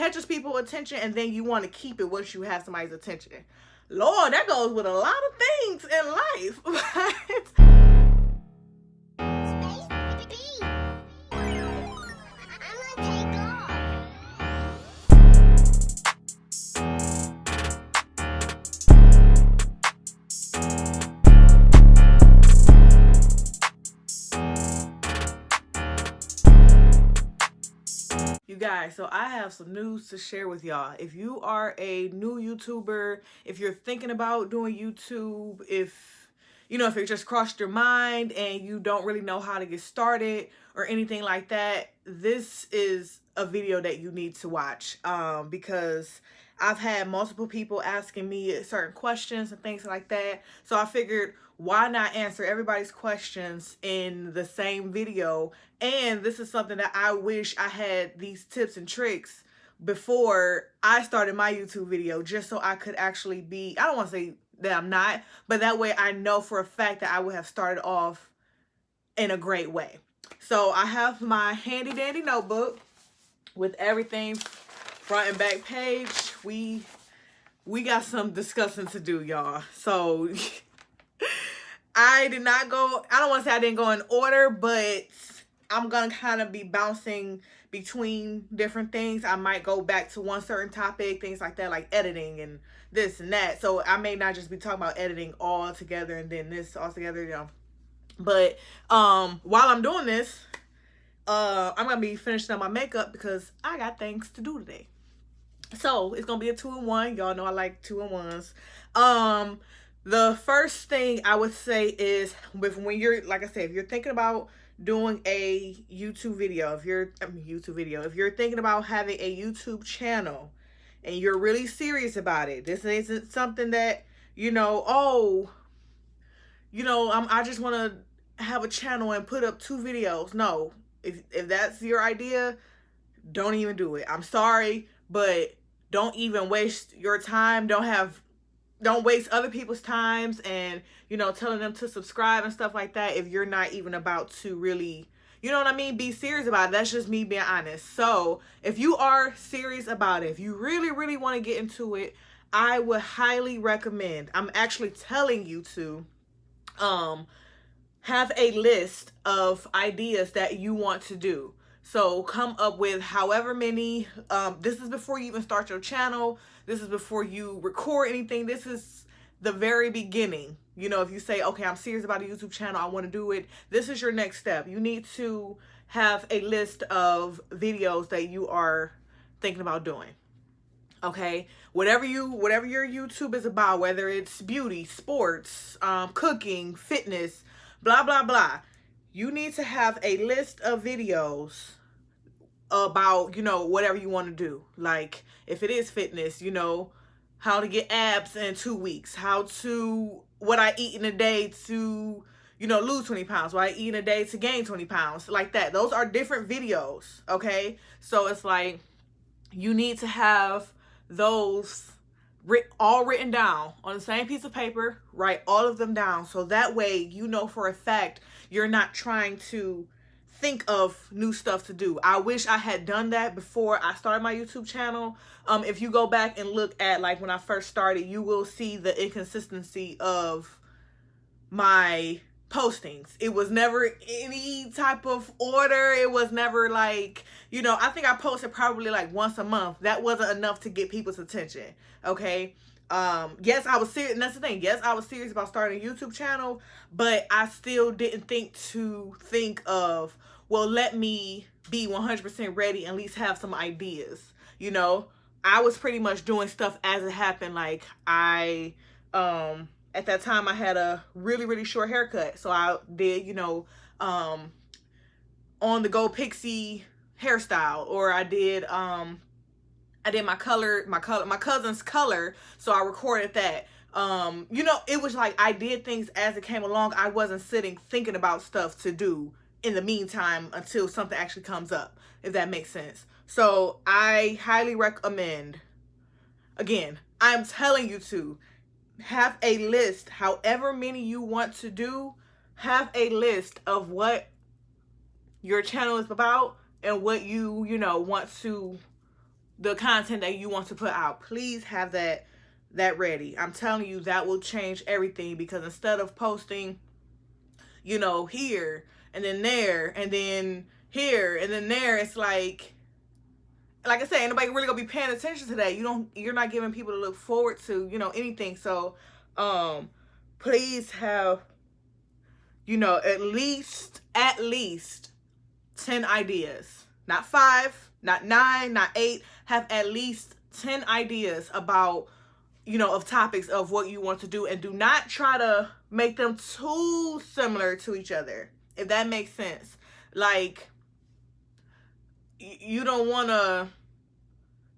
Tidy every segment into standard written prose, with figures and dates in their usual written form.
catches people's attention, and then you want to keep it once you have somebody's attention. Lord, that goes with a lot of things in life. You guys, so I have some news to share with y'all. If you are a new YouTuber, if you're thinking about doing YouTube, if it just crossed your mind and you don't really know how to get started or anything like that, this is a video that you need to watch, because I've had multiple people asking me certain questions and things like that. So I figured, why not answer everybody's questions in the same video? And this is something that I wish I had these tips and tricks before I started my YouTube video, just so I could actually be, I don't want to say that I'm not, but that way I know for a fact that I would have started off in a great way. So I have my handy dandy notebook with everything, front and back page. We got some discussing to do, y'all. So I don't want to say I didn't go in order, but I'm going to kind of be bouncing between different things. I might go back to one certain topic, things like that, like editing and this and that. So I may not just be talking about editing all together and then this all together, But while I'm doing this, I'm going to be finishing up my makeup because I got things to do today. So it's going to be a 2-in-1. Y'all know I like 2-in-1s. The first thing I would say is when you're, like I said, if you're thinking about doing a YouTube video, if you're thinking about having a YouTube channel and you're really serious about it, this isn't something that, I just want to have a channel and put up 2 videos. No, if that's your idea, don't even do it. I'm sorry, but don't even waste your time. Don't waste other people's times and, telling them to subscribe and stuff like that if you're not even about to really, be serious about it. That's just me being honest. So if you are serious about it, if you really, really want to get into it, I would highly recommend, I'm actually telling you to have a list of ideas that you want to do. So come up with however many, this is before you even start your channel. This is before you record anything. This is the very beginning. If you say, okay, I'm serious about a YouTube channel, I want to do it, this is your next step. You need to have a list of videos that you are thinking about doing. Okay, whatever your YouTube is about, whether it's beauty, sports, cooking, fitness, blah, blah, blah. You need to have a list of videos about, whatever you want to do. Like, if it is fitness, how to get abs in 2 weeks, what I eat in a day to, lose 20 pounds, what I eat in a day to gain 20 pounds, like that. Those are different videos, okay? So it's like, you need to have those all written down on the same piece of paper. Write all of them down, so that way for a fact you're not trying to think of new stuff to do. I wish I had done that before I started my YouTube channel. If you go back and look at like when I first started, you will see the inconsistency of my postings. It was never any type of order. It was never like, I think I posted probably like once a month. That wasn't enough to get people's attention. Okay. Yes, I was serious. And that's the thing. Yes, I was serious about starting a YouTube channel, but I still didn't think of, well, let me be 100% ready and at least have some ideas. I was pretty much doing stuff as it happened. Like at that time I had a really, really short haircut. So I did, on the go pixie hairstyle, or I did my cousin's color. So I recorded that. It was like I did things as it came along. I wasn't sitting thinking about stuff to do in the meantime until something actually comes up, if that makes sense. So I highly recommend, again, I'm telling you to have a list, however many you want to do, have a list of what your channel is about and what you want to the content that you want to put out. Please have that ready. I'm telling you, that will change everything, because instead of posting, you know, here and then there and then here and then there, it's like I said, ain't nobody really gonna be paying attention to that. You're not giving people to look forward to, you know, anything. So please have, you know, at least 10 ideas. Not 5, not 9, not 8. Have at least 10 ideas about, you know, of topics of what you want to do, and do not try to make them too similar to each other, if that makes sense. Like, you don't want to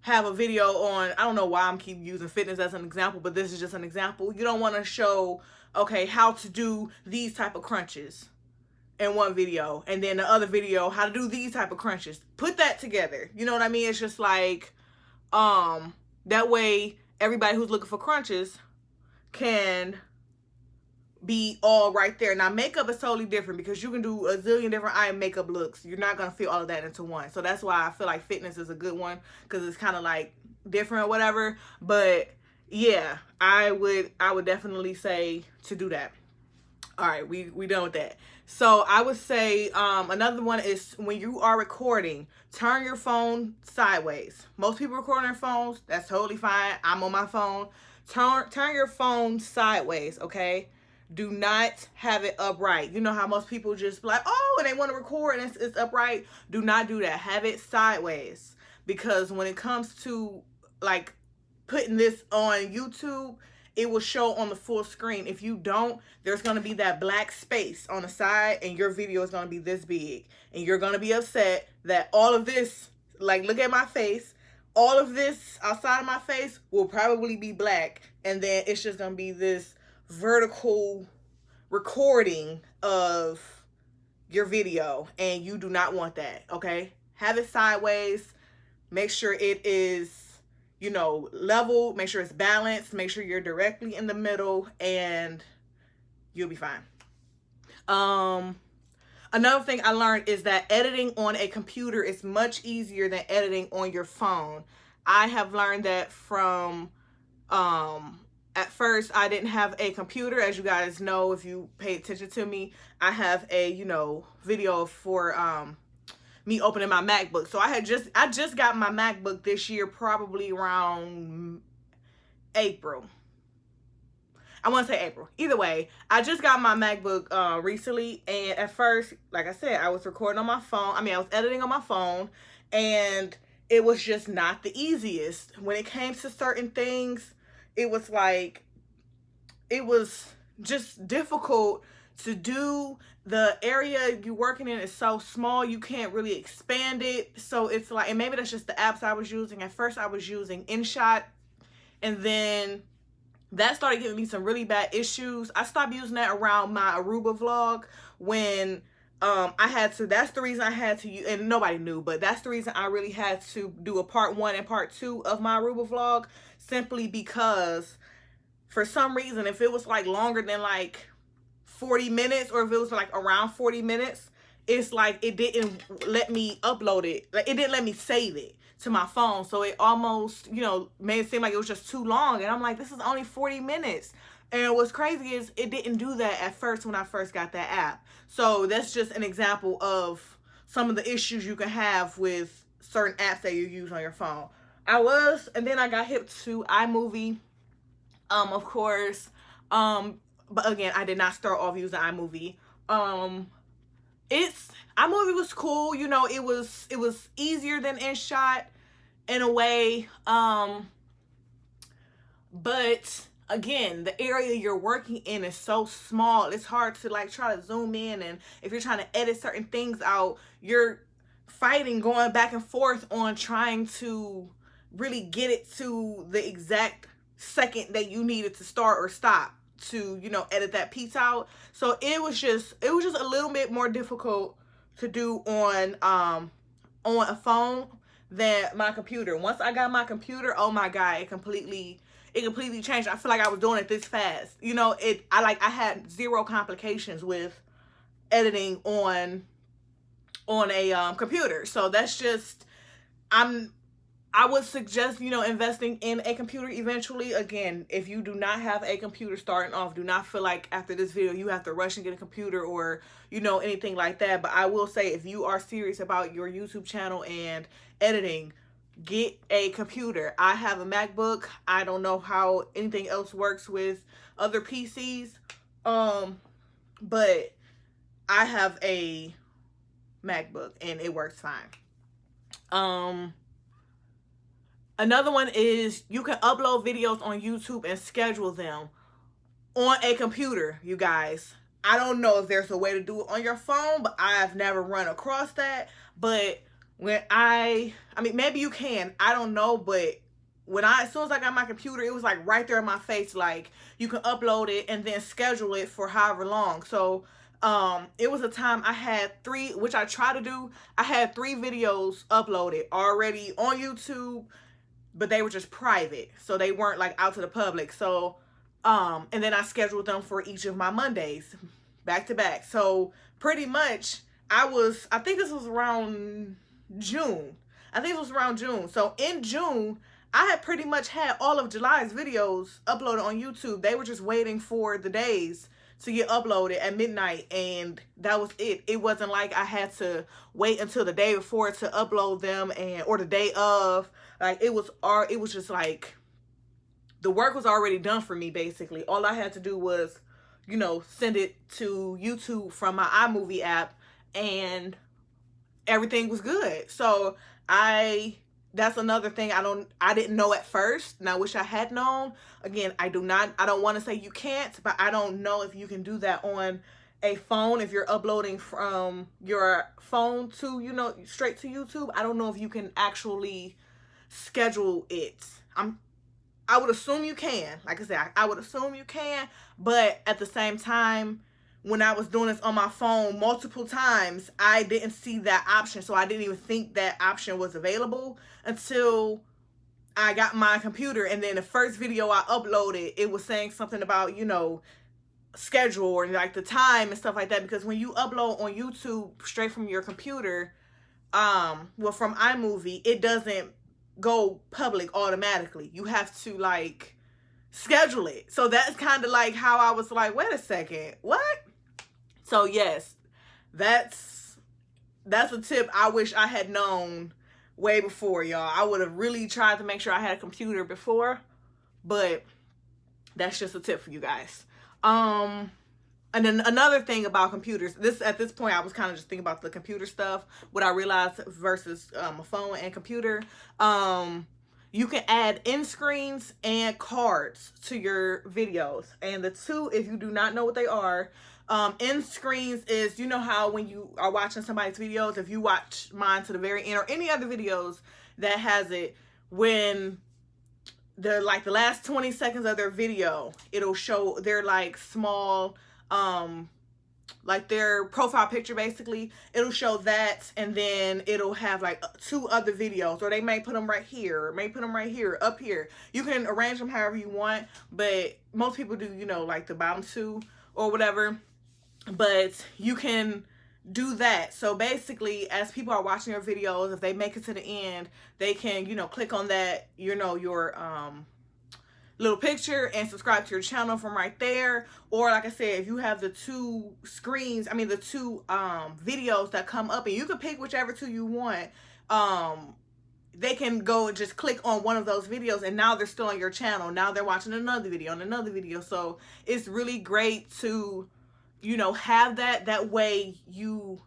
have a video on, I don't know why I'm keep using fitness as an example, but this is just an example. You don't want to show, okay, how to do these type of crunches in one video, and then the other video, how to do these type of crunches. Put that together. You know what I mean? It's just like, that way everybody who's looking for crunches can be all right there. Now, makeup is totally different, because you can do a zillion different eye makeup looks. You're not going to fit all of that into one. So that's why I feel like fitness is a good one, because it's kind of like different or whatever. But yeah, I would definitely say to do that. All right, we done with that. So I would say another one is, when you are recording, turn your phone sideways. Most people record on their phones. That's totally fine. I'm on my phone. Turn your phone sideways, okay? Do not have it upright. You know how most people just like, oh, and they want to record and it's upright. Do not do that. Have it sideways, because when it comes to like putting this on YouTube, it will show on the full screen. If you don't, there's going to be that black space on the side, and your video is going to be this big, and you're going to be upset that all of this, like, look at my face, all of this outside of my face will probably be black, and then it's just going to be this vertical recording of your video, and you do not want that. Okay, have it sideways. Make sure it is, you know, level. Make sure it's balanced. Make sure you're directly in the middle, and you'll be fine. Another thing I learned is that editing on a computer is much easier than editing on your phone. I have learned that from at first, I didn't have a computer. As you guys know, if you pay attention to me, I have a, you know, video for me opening my MacBook. So I just got my MacBook this year, probably around April. I want to say April. Either way, I just got my MacBook recently, and at first, like I said, I was recording on my phone. I was editing on my phone, and it was just not the easiest. When it came to certain things, it was like, it was just difficult to do. The area you're working in is so small, you can't really expand it. So it's like, and maybe that's just the apps I was using. At first I was using InShot, and then that started giving me some really bad issues. I stopped using that around my Aruba vlog, when I had to, that's the reason I had to use, and nobody knew, but that's the reason I really had to do a part 1 and part 2 of my Aruba vlog, simply because for some reason, if it was like longer than like 40 minutes, or if it was like around 40 minutes, it's like it didn't let me upload it. Like, it didn't let me save it to my phone. So it almost, you know, made it seem like it was just too long. And I'm like, this is only 40 minutes. And what's crazy is it didn't do that at first when I first got that app. So that's just an example of some of the issues you can have with certain apps that you use on your phone. And then I got hip to iMovie, of course. But again, I did not start off using iMovie. iMovie was cool. You know, it was easier than InShot in a way. But again, the area you're working in is so small. It's hard to like try to zoom in, and if you're trying to edit certain things out, you're fighting, going back and forth on trying to really get it to the exact second that you needed to start or stop to, you know, edit that piece out. So it was just a little bit more difficult to do on a phone than my computer. Once I got my computer, oh my God, it completely changed. I feel like I was doing it this fast. You know, I had zero complications with editing on a computer. So that's just, I would suggest, investing in a computer eventually. Again, if you do not have a computer starting off, do not feel like after this video you have to rush and get a computer or, anything like that. But I will say, if you are serious about your YouTube channel and editing, get a computer. I have a MacBook. I don't know how anything else works with other PCs. But I have a MacBook and it works fine. Another one is you can upload videos on YouTube and schedule them on a computer, you guys. I don't know if there's a way to do it on your phone, but I've never run across that. But when maybe you can, I don't know, but as soon as I got my computer, it was like right there in my face, like you can upload it and then schedule it for however long. So it was a time I had 3, which I try to do. I had 3 videos uploaded already on YouTube, but they were just private, so they weren't like out to the public. So and then I scheduled them for each of my Mondays back to back. So pretty much I think this was around June. So in June, I had pretty much had all of July's videos uploaded on YouTube. They were just waiting for the days to get uploaded at midnight, and that was it. It wasn't like I had to wait until the day before to upload them or the day of. Like it was just like the work was already done for me. Basically, all I had to do was, send it to YouTube from my iMovie app, and everything was good. So that's another thing I didn't know at first, and I wish I had known. Again, I don't want to say you can't, but I don't know if you can do that on a phone. If you're uploading from your phone to, straight to YouTube, I don't know if you can actually schedule it. I would assume you can. Like I said, I would assume you can, but at the same time, when I was doing this on my phone multiple times, I didn't see that option. So I didn't even think that option was available until I got my computer. And then the first video I uploaded, it was saying something about, schedule or like the time and stuff like that. Because when you upload on YouTube straight from your computer, from iMovie, it doesn't go public automatically. You have to like schedule it. So that's kind of like how I was like, wait a second, what? So yes, that's a tip I wish I had known way before, y'all. I would have really tried to make sure I had a computer before, but that's just a tip for you guys. And then another thing about computers, at this point I was kind of just thinking about the computer stuff, what I realized versus a phone and computer. You can add end screens and cards to your videos, and the two, if you do not know what they are, end screens is, how when you are watching somebody's videos, if you watch mine to the very end or any other videos that has it, when the last 20 seconds of their video, it'll show their like small like their profile picture, basically. It'll show that, and then it'll have like 2 other videos, or they may put them right here, or may put them right here, up here. You can arrange them however you want, but most people do, like the bottom 2 or whatever. But you can do that. So basically, as people are watching your videos, if they make it to the end, they can, click on that, your little picture and subscribe to your channel from right there. Or like I said, if you have the 2 screens, the 2 videos that come up, and you can pick whichever 2 you want, they can go and just click on one of those videos, and now they're still on your channel. Now they're watching another video and another video. So it's really great to, have that way you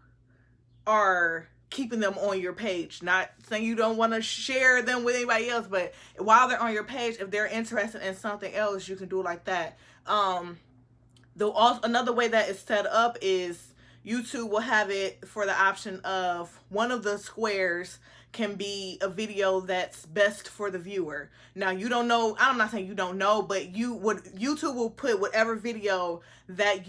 are keeping them on your page. Not saying you don't want to share them with anybody else, but while they're on your page, if they're interested in something else, you can do it like that. Another way that it's set up is YouTube will have it for the option of one of the squares can be a video that's best for the viewer. Now, you don't know, I'm not saying you don't know, but YouTube will put whatever video that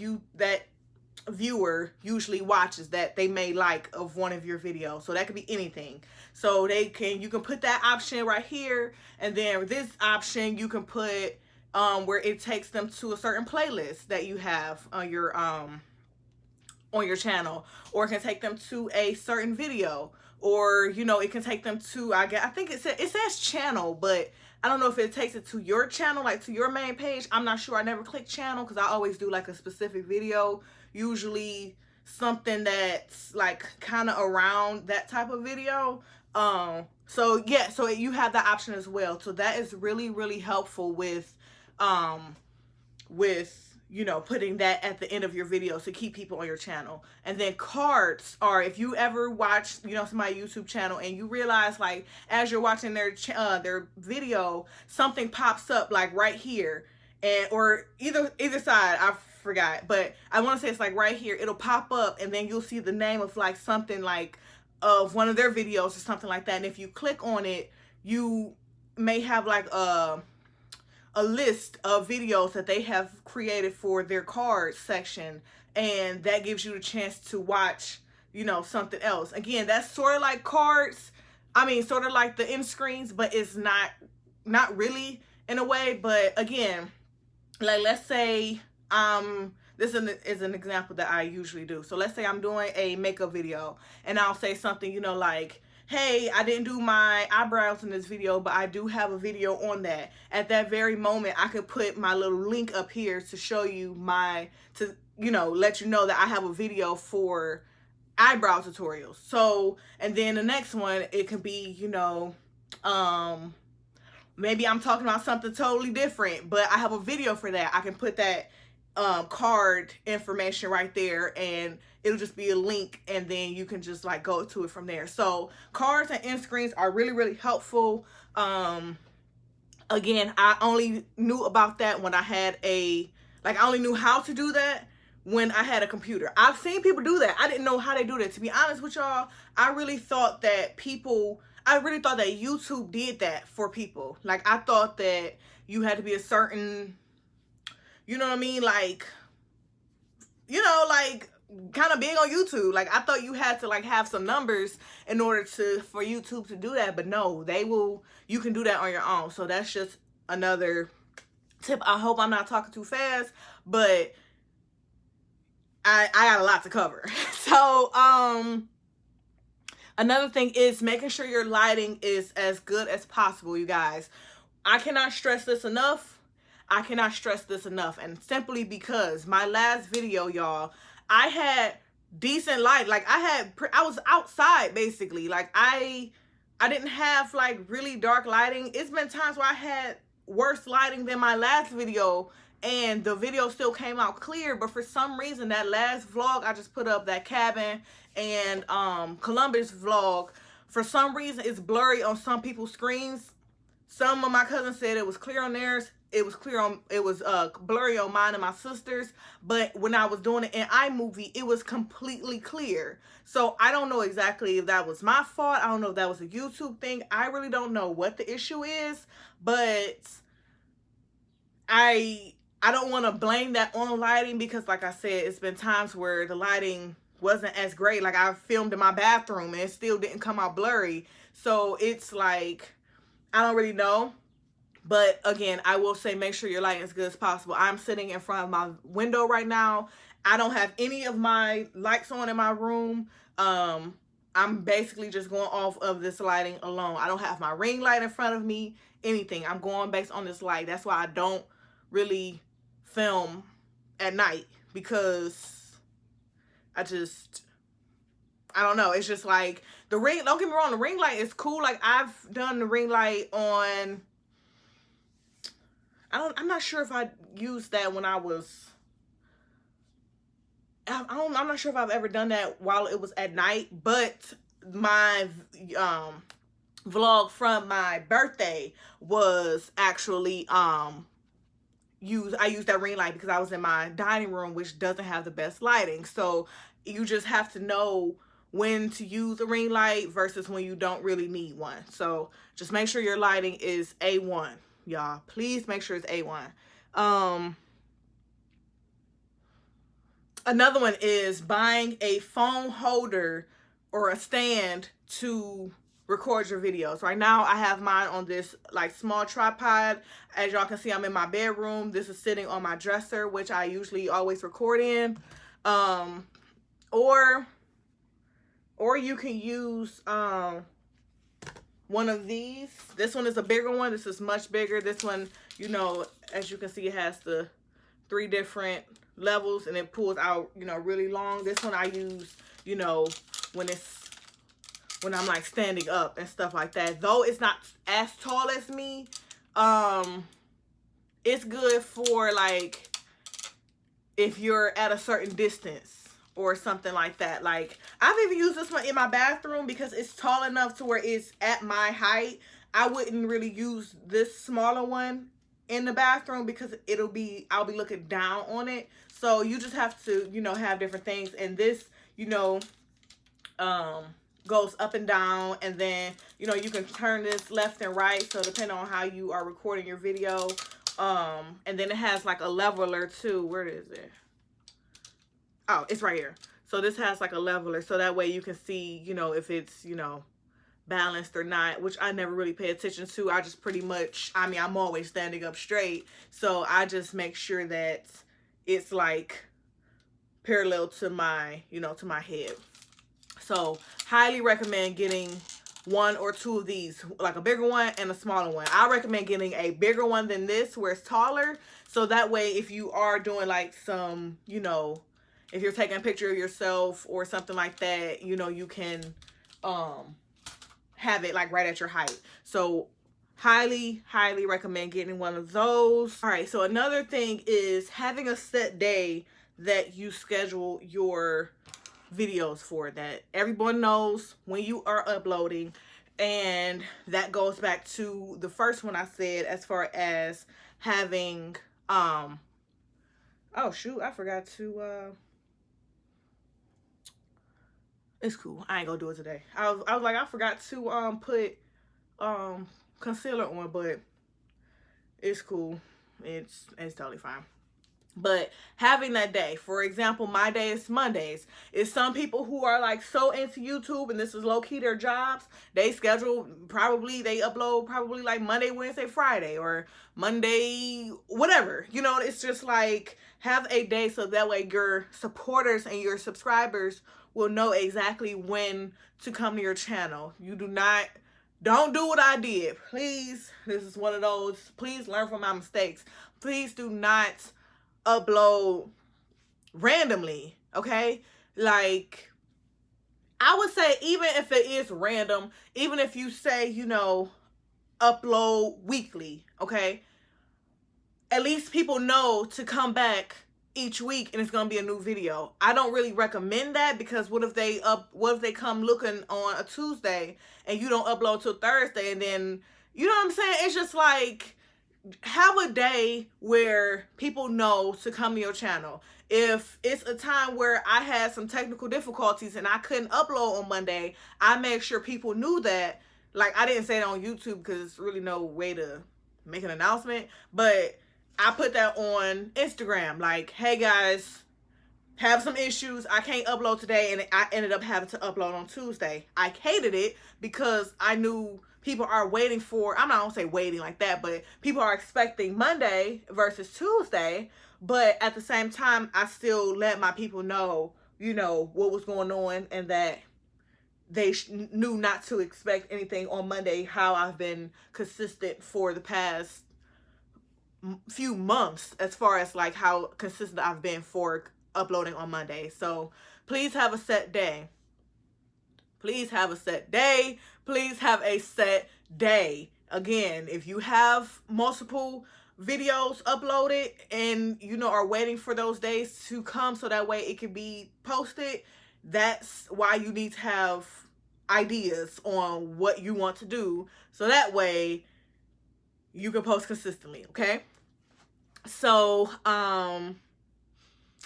viewer usually watches that they may like of one of your videos. So that could be anything. So you can put that option right here, and then this option you can put where it takes them to a certain playlist that you have on your channel, or it can take them to a certain video, or, you know, it can take them to, I think it says channel, but I don't know if it takes it to your channel, like to your main page. I'm not sure. I never click channel because I always do like a specific video, usually something that's like kind of around that type of video. So yeah, so you have that option as well. So that is really, really helpful with you know, putting that at the end of your video to keep people on your channel. And then cards are, if you ever watch, you know, somebody's YouTube channel and you realize, like, as you're watching their video, something pops up like right here, and or either side, I forgot, but I want to say it's like right here, it'll pop up and then you'll see the name of like something like of one of their videos or something like that. And if you click on it, you may have like a list of videos that they have created for their cards section, and that gives you the chance to watch, you know, something else. Again, that's sort of like cards. I mean, sort of like the end screens, but it's not really in a way. But again, like, let's say this is an example that I usually do. So let's say I'm doing a makeup video and I'll say something, you know, like, hey, I didn't do my eyebrows in this video, but I do have a video on that. At that very moment, I could put my little link up here to show you you know, let you know that I have a video for eyebrow tutorials. So, and then the next one, it could be, you know, maybe I'm talking about something totally different, but I have a video for that. I can put that card information right there, and it'll just be a link, and then you can just like go to it from there. So cards and end screens are really, really helpful. Again, I only knew about that when I had I only knew how to do that when I had a computer. I've seen people do that. I didn't know how they do that. To be honest with y'all, I really thought that YouTube did that for people. Like, I thought that you had to be a certain, you know what I mean? Like, you know, like kind of big on YouTube. Like, I thought you had to like have some numbers in order for YouTube to do that. But no, you can do that on your own. So that's just another tip. I hope I'm not talking too fast, but I got a lot to cover. So, another thing is making sure your lighting is as good as possible, you guys. I cannot stress this enough. And simply because my last video, y'all, I had decent light. Like, I was outside basically. Like, I didn't have like really dark lighting. It's been times where I had worse lighting than my last video, and the video still came out clear. But for some reason, that last vlog I just put up, that cabin and Columbus vlog, for some reason it's blurry on some people's screens. Some of my cousins said it was clear on theirs. It was blurry on mine and my sister's. But when I was doing it in iMovie, it was completely clear. So I don't know exactly if that was my fault. I don't know if that was a YouTube thing. I really don't know what the issue is. But I don't want to blame that on lighting, because like I said, it's been times where the lighting wasn't as great. Like, I filmed in my bathroom and it still didn't come out blurry. So it's like, I don't really know. But again, I will say, make sure your lighting is as good as possible. I'm sitting in front of my window right now. I don't have any of my lights on in my room. I'm basically just going off of this lighting alone. I don't have my ring light in front of me, anything. I'm going based on this light. That's why I don't really film at night, because I don't know. It's just like the ring. Don't get me wrong, the ring light is cool. Like, I've done the ring light on, I'm not sure if I used that when I was, I'm not sure if I've ever done that while it was at night, but my vlog from my birthday was actually I used that ring light because I was in my dining room, which doesn't have the best lighting. So you just have to know when to use a ring light versus when you don't really need one. So just make sure your lighting is A1, y'all. Please make sure it's A1. Another one is buying a phone holder or a stand to record your videos. Right now I have mine on this like small tripod. As y'all can see, I'm in my bedroom. This is sitting on my dresser, which I usually always record in. Or or you can use one of these. This one is a bigger one. This is much bigger. This one, you know, as you can see, it has the 3 different levels and it pulls out, you know, really long. This one I use, you know, when I'm like standing up and stuff like that. Though it's not as tall as me, it's good for like if you're at a certain distance or something like that. Like, I've even used this one in my bathroom because it's tall enough to where it's at my height. I wouldn't really use this smaller one in the bathroom because I'll be looking down on it. So you just have to, you know, have different things. And this, you know, goes up and down, and then, you know, you can turn this left and right, so depending on how you are recording your video. And then it has like a leveler too. Where is it? Oh, it's right here. So this has like a leveler, so that way you can see, you know, if it's, you know, balanced or not, which I never really pay attention to. I just pretty much, I mean, I'm always standing up straight, so I just make sure that it's like parallel to my, you know, to my head. So highly recommend getting 1 or 2 of these, like a bigger one and a smaller one. I recommend getting a bigger one than this where it's taller, so that way if you are doing like some, you know, if you're taking a picture of yourself or something like that, you know, you can have it like right at your height. So highly recommend getting one of those. All right, so another thing is having a set day that you schedule your videos for, that everyone knows when you are uploading. And that goes back to the first one I said, as far as having oh shoot, I forgot to it's cool, I ain't gonna do it today. I was like, I forgot to put concealer on, but it's cool, it's totally fine. But having that day, for example, my day is Mondays. It's some people who are like so into YouTube, and this is low-key their jobs. They schedule, they upload probably like Monday, Wednesday, Friday, or Monday, whatever. You know, it's just like, have a day so that way your supporters and your subscribers will know exactly when to come to your channel. You don't do what I did. Please, this is one of those, please learn from my mistakes. Please do not upload randomly, okay? Like, I would say, even if it is random, even if you say, you know, upload weekly, okay, at least people know to come back each week and it's gonna be a new video. I don't really recommend that, because what if they come looking on a Tuesday and you don't upload till Thursday, and then, you know what I'm saying? It's just like, have a day where people know to come to your channel. If it's a time where I had some technical difficulties and I couldn't upload on Monday, I make sure people knew that. Like, I didn't say it on YouTube because there's really no way to make an announcement, but I put that on Instagram, like, hey guys, have some issues, I can't upload today, and I ended up having to upload on Tuesday. I hated it because I knew people are waiting for, I'm not gonna say waiting like that, but people are expecting Monday versus Tuesday. But at the same time, I still let my people know, you know, what was going on, and that they knew not to expect anything on Monday, how I've been consistent for the past few months, as far as like how consistent I've been for uploading on Monday. So please have a set day. Please have a set day. Please have a set day. Again, if you have multiple videos uploaded and, you know, are waiting for those days to come so that way it can be posted, that's why you need to have ideas on what you want to do, so that way you can post consistently, okay? So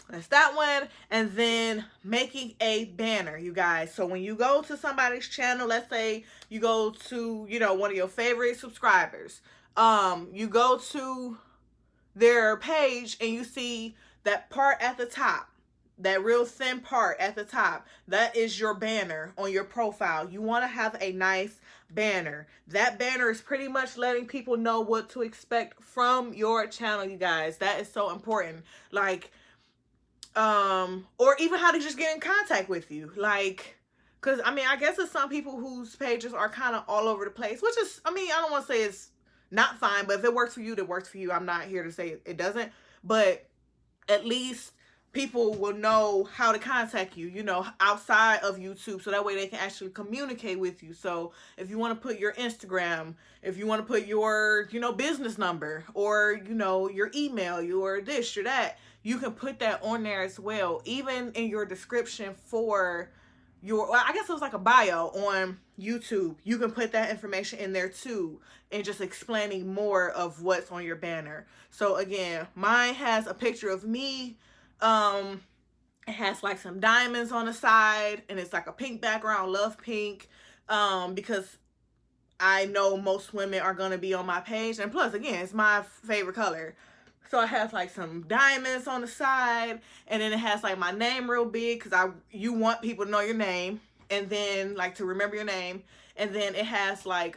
that's that one. And then making a banner, you guys. So when you go to somebody's channel, let's say you go to, you know, one of your favorite subscribers, you go to their page and you see that part at the top, that real thin part at the top, that is your banner on your profile. You want to have a nice banner. That banner is pretty much letting people know what to expect from your channel, you guys. That is so important. Like, or even how to just get in contact with you. Like, Because, I mean, I guess there's some people whose pages are kind of all over the place, which is, I mean, I don't want to say it's not fine, but if it works for you, it works for you. I'm not here to say it doesn't. But at least people will know how to contact you, you know, outside of YouTube, so that way they can actually communicate with you. So if you want to put your Instagram, if you want to put your, you know, business number, or, you know, your email, your this, your that, you can put that on there as well. Even in your description for your, well, I guess it was like a bio on YouTube, you can put that information in there too, and just explaining more of what's on your banner. So again, mine has a picture of me. It has like some diamonds on the side, and it's like a pink background, love pink, because I know most women are going to be on my page, and plus, again, it's my favorite color. So it has like some diamonds on the side, and then it has like my name real big, because you want people to know your name, and then like to remember your name. And then it has like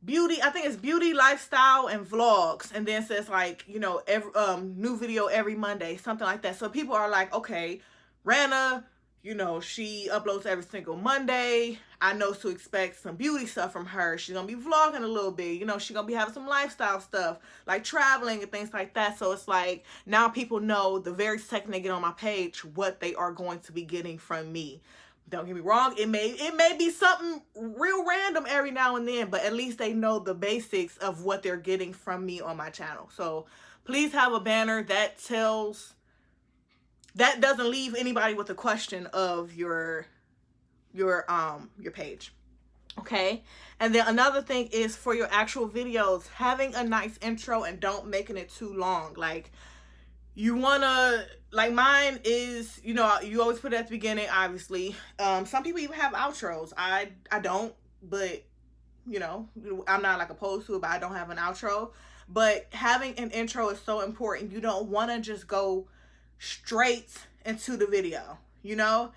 beauty, I think it's beauty, lifestyle, and vlogs, and then it says like, you know, every new video every Monday, something like that. So people are like, okay, Rana, you know, she uploads every single Monday. I know to expect some beauty stuff from her. She's gonna be vlogging a little bit, you know, she's gonna be having some lifestyle stuff like traveling and things like that. So it's like, now people know the very second they get on my page what they are going to be getting from me. Don't get me wrong, it may be something real random every now and then, but at least they know the basics of what they're getting from me on my channel. So please have a banner that doesn't leave anybody with a question of your page. Okay? And then another thing is, for your actual videos, having a nice intro and don't making it too long. Like, you wanna, like mine is, you know, you always put it at the beginning, obviously. Some people even have outros. I don't, but, you know, I'm not like opposed to it, but I don't have an outro. But having an intro is so important. You don't want to just go straight into the video, you know?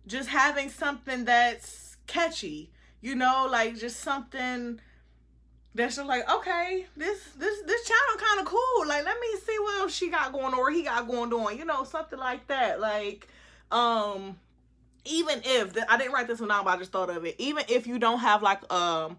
Just having something that's catchy, you know, like just something that's just like, okay, this channel kind of cool. Like, let me see what else she got going or he got going on, you know, something like that. Like, even if, I didn't write this one down, but I just thought of it. Even if you don't have like a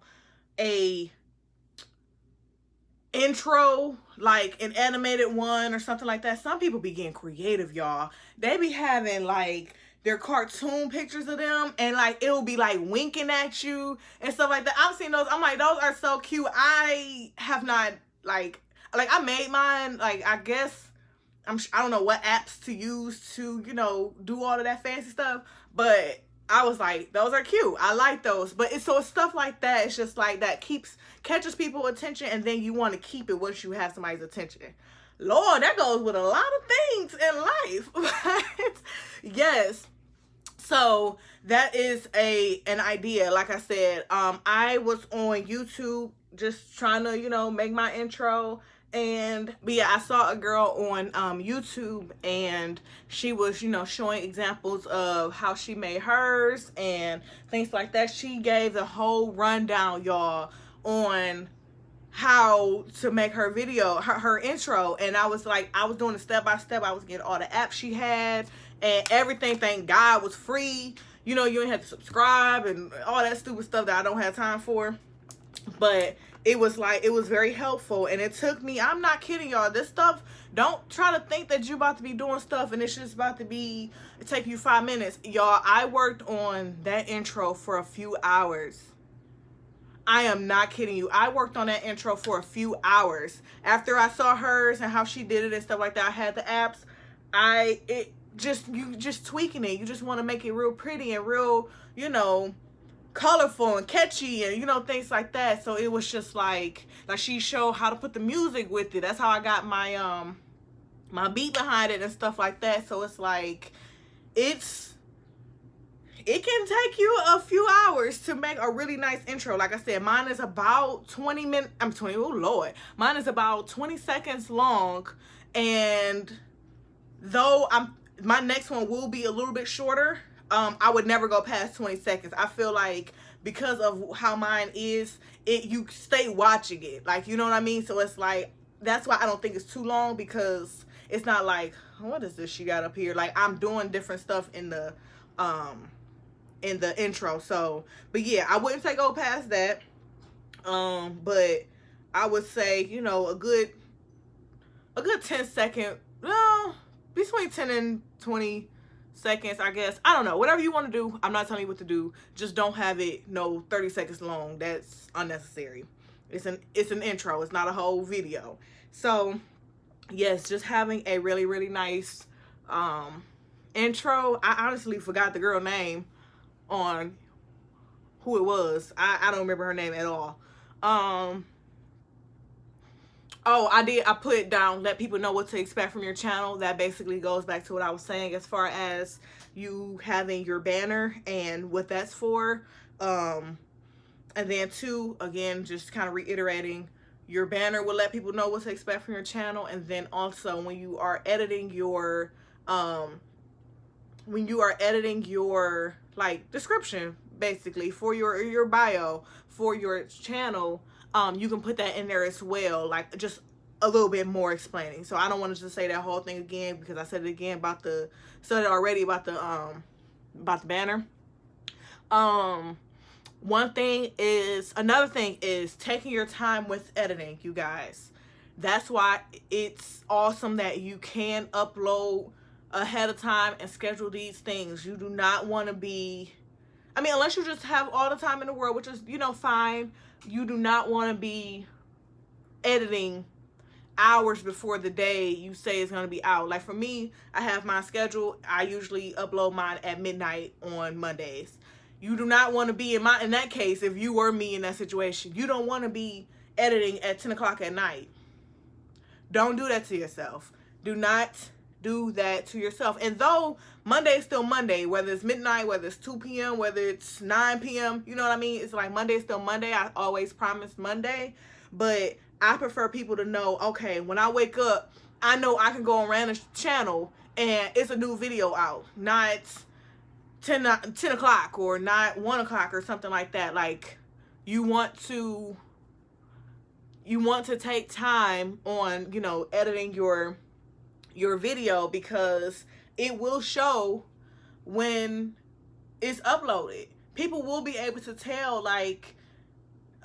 intro, like an animated one or something like that. Some people be getting creative, y'all. They be having like their cartoon pictures of them, and like it'll be like winking at you and stuff like that. I've seen those. I'm like, those are so cute. I have not like I made mine, like, I guess I don't know what apps to use to, you know, do all of that fancy stuff, but I was like, those are cute. I like those. But it's stuff like that. It's just like that catches people's attention, and then you want to keep it once you have somebody's attention. Lord, that goes with a lot of things in life. Yes. So that is an idea. Like I said, I was on YouTube just trying to, you know, make my intro. But yeah, I saw a girl on YouTube, and she was, you know, showing examples of how she made hers and things like that. She gave the whole rundown, y'all, on how to make her video, her intro. And I was like, I was doing it step by step. I was getting all the apps she had and everything. Thank God was free. You know, you ain't have to subscribe and all that stupid stuff that I don't have time for. But it was like, it was very helpful, and it took me, I'm not kidding y'all, this stuff, don't try to think that you're about to be doing stuff and it's just about to be, it take you 5 minutes. Y'all, I worked on that intro for a few hours. I am not kidding you. I worked on that intro for a few hours. After I saw hers and how she did it and stuff like that, I had the apps, you just tweaking it. You just want to make it real pretty and real, you know, colorful and catchy and, you know, things like that. So it was just like she showed how to put the music with it. That's how I got my my beat behind it and stuff like that. So it's like, it can take you a few hours to make a really nice intro. Like I said, mine is about 20 minutes. Oh Lord, mine is about 20 seconds long, and though my next one will be a little bit shorter, I would never go past 20 seconds. I feel like because of how mine is, you stay watching it. Like, you know what I mean? So it's like, that's why I don't think it's too long, because It's not like, what is this she got up here? Like, I'm doing different stuff in the intro. So, but yeah, I wouldn't say go past that. But I would say, you know, a good 10-second, no, between 10 and 20 seconds, I guess. I don't know. Whatever you want to do. I'm not telling you what to do. Just don't have it 30 seconds long. That's unnecessary. It's an intro. It's not a whole video. So, yes, just having a really, really nice intro. I honestly forgot the girl name on who it was. I don't remember her name at all. Oh, I put down, let people know what to expect from your channel. That basically goes back to what I was saying as far as you having your banner and what that's for. And then two, again, just kind of reiterating, your banner will let people know what to expect from your channel. And then also when you are editing your like description, basically, for your bio for your channel, you can put that in there as well, like just a little bit more explaining. So I don't want to just say that whole thing again, because I said it again about the banner. Another thing is taking your time with editing, you guys. That's why it's awesome that you can upload ahead of time and schedule these things. You do not want to be, I mean, unless you just have all the time in the world, which is, you know, fine. You do not want to be editing hours before the day you say is going to be out. Like for me, I have my schedule. I usually upload mine at midnight on Mondays. You do not want to be in that case. If you were me in that situation, you don't want to be editing at 10 o'clock at night. Don't do that to yourself. Do not do that to yourself. And though Monday is still Monday, whether it's midnight, whether it's 2 p.m., whether it's 9 p.m., you know what I mean? It's like Monday is still Monday. I always promise Monday, but I prefer people to know, okay, when I wake up, I know I can go on Rana's channel and it's a new video out, not 10 o'clock or not 1 o'clock or something like that. Like, you want to take time on, you know, editing your video, because it will show when it's uploaded. People will be able to tell, like,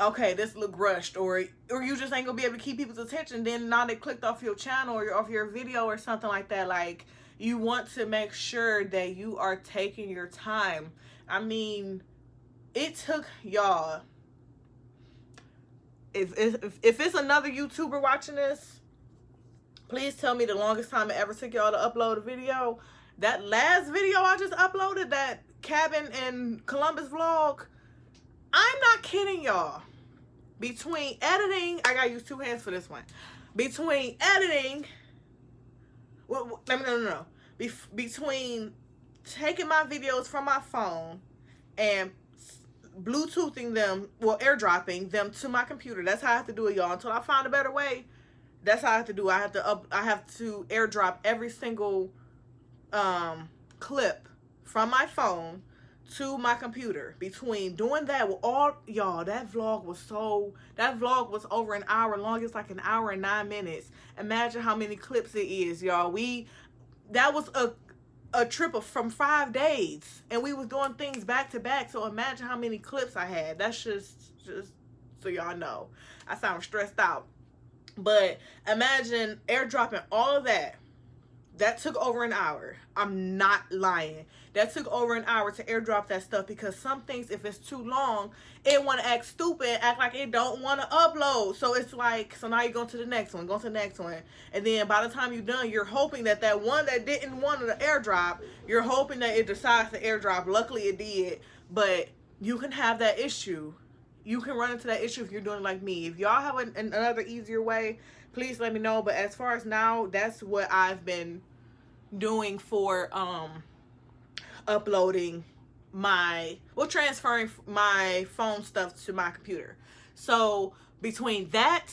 okay, this look rushed, or you just ain't gonna be able to keep people's attention. Then now they clicked off your channel or off your video or something like that. Like, you want to make sure that you are taking your time. I mean, it took y'all, if it's another YouTuber watching this, please tell me the longest time it ever took y'all to upload a video. That last video I just uploaded, that cabin in Columbus vlog, I'm not kidding y'all. Between editing, I gotta use two hands for this one. Between editing, between taking my videos from my phone and Bluetoothing them, well, airdropping them to my computer. That's how I have to do it, y'all. Until I find a better way, that's how I have to do it. I have to airdrop every single clip from my phone to my computer. Between doing that with all y'all, that vlog was over an hour long. It's like an hour and 9 minutes. Imagine how many clips it is, y'all. That was a trip from 5 days, and we was doing things back to back. So imagine how many clips I had. That's just so y'all know. I sound stressed out. But imagine airdropping all of that. That took over an hour. I'm not lying. That took over an hour to airdrop that stuff, because some things, if it's too long, it want to act stupid, act like it don't want to upload. So it's like, so now you're going to the next one, and then by the time you're done, you're hoping that that one that didn't want to airdrop, you're hoping that it decides to airdrop. Luckily it did, but you can have that issue. You can run into that issue if you're doing it like me. If y'all have another easier way, please let me know. But as far as now, that's what I've been doing for uploading transferring my phone stuff to my computer. So between that,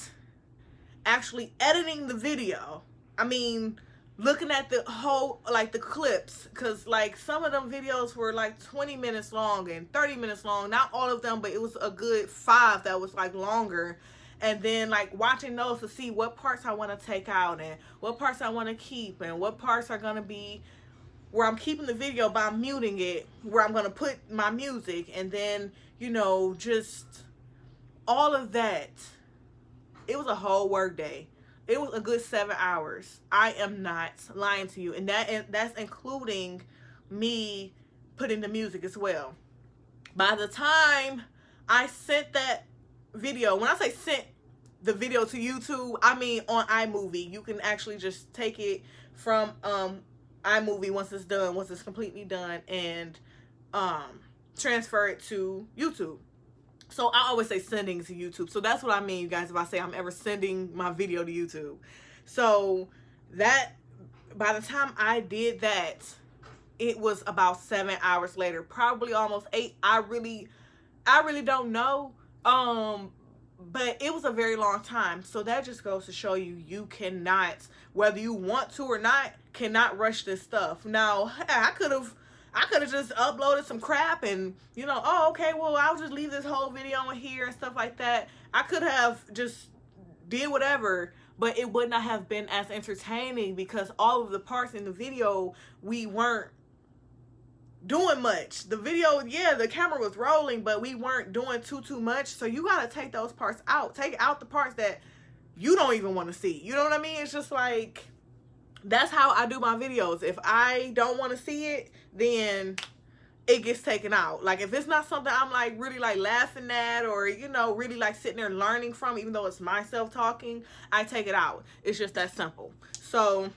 actually editing the video, I mean, looking at the whole, like the clips, because like some of them videos were like 20 minutes long and 30 minutes long. Not all of them, but it was a good 5 that was like longer. and then like watching those to see what parts I want to take out and what parts I want to keep and what parts are going to be where I'm keeping the video by muting it, where I'm going to put my music, and then, you know, just all of that. It was a whole work day. It was a good 7 hours. I am not lying to you. And that's including me putting the music as well. By the time I sent that video, when I say sent the video to YouTube, I mean on iMovie. You can actually just take it from iMovie once it's done, once it's completely done, and transfer it to YouTube. So I always say sending to YouTube. So that's what I mean, you guys, if I say I'm ever sending my video to YouTube. So that, by the time I did that, it was about 7 hours later, probably almost 8. I really don't know. But it was a very long time. So that just goes to show you, you cannot, whether you want to or not, cannot rush this stuff. Now, I could have just uploaded some crap and, you know, oh, okay, well, I'll just leave this whole video in here and stuff like that. I could have just did whatever, but it would not have been as entertaining because all of the parts in the video, we weren't doing much. The video, yeah, the camera was rolling, but we weren't doing too much. So you got to take those parts out. Take out the parts that you don't even want to see. You know what I mean? It's just like, that's how I do my videos. If I don't want to see it, then it gets taken out. Like if it's not something I'm like really like laughing at, or, you know, really like sitting there learning from, even though it's myself talking, I take it out. It's just that simple. So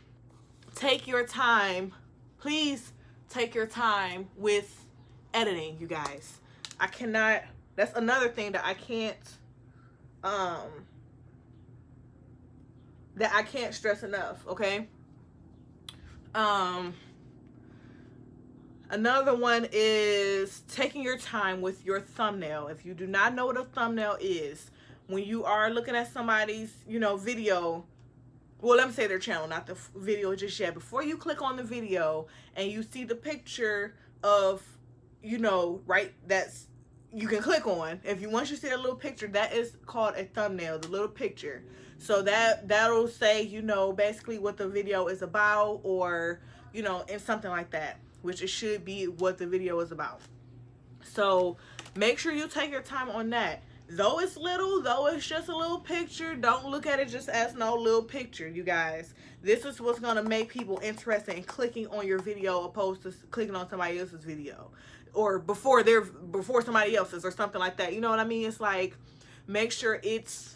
take your time. Please take your time with editing, you guys. I cannot, that's another thing that I can't stress enough, okay? Another one is taking your time with your thumbnail. If you do not know what a thumbnail is, when you are looking at somebody's, you know, video, well, let me say their channel, not the video just yet. Before you click on the video and you see the picture of, you know, right, that's, you can click on. Once you see that little picture, that is called a thumbnail, the little picture. So that'll say, you know, basically what the video is about, or, you know, and something like that, which it should be what the video is about. So make sure you take your time on that. Though it's little, though it's just a little picture, don't look at it just as no little picture, you guys. This is what's going to make people interested in clicking on your video opposed to clicking on somebody else's video, or before somebody else's, or something like that. You know what I mean? It's like, make sure it is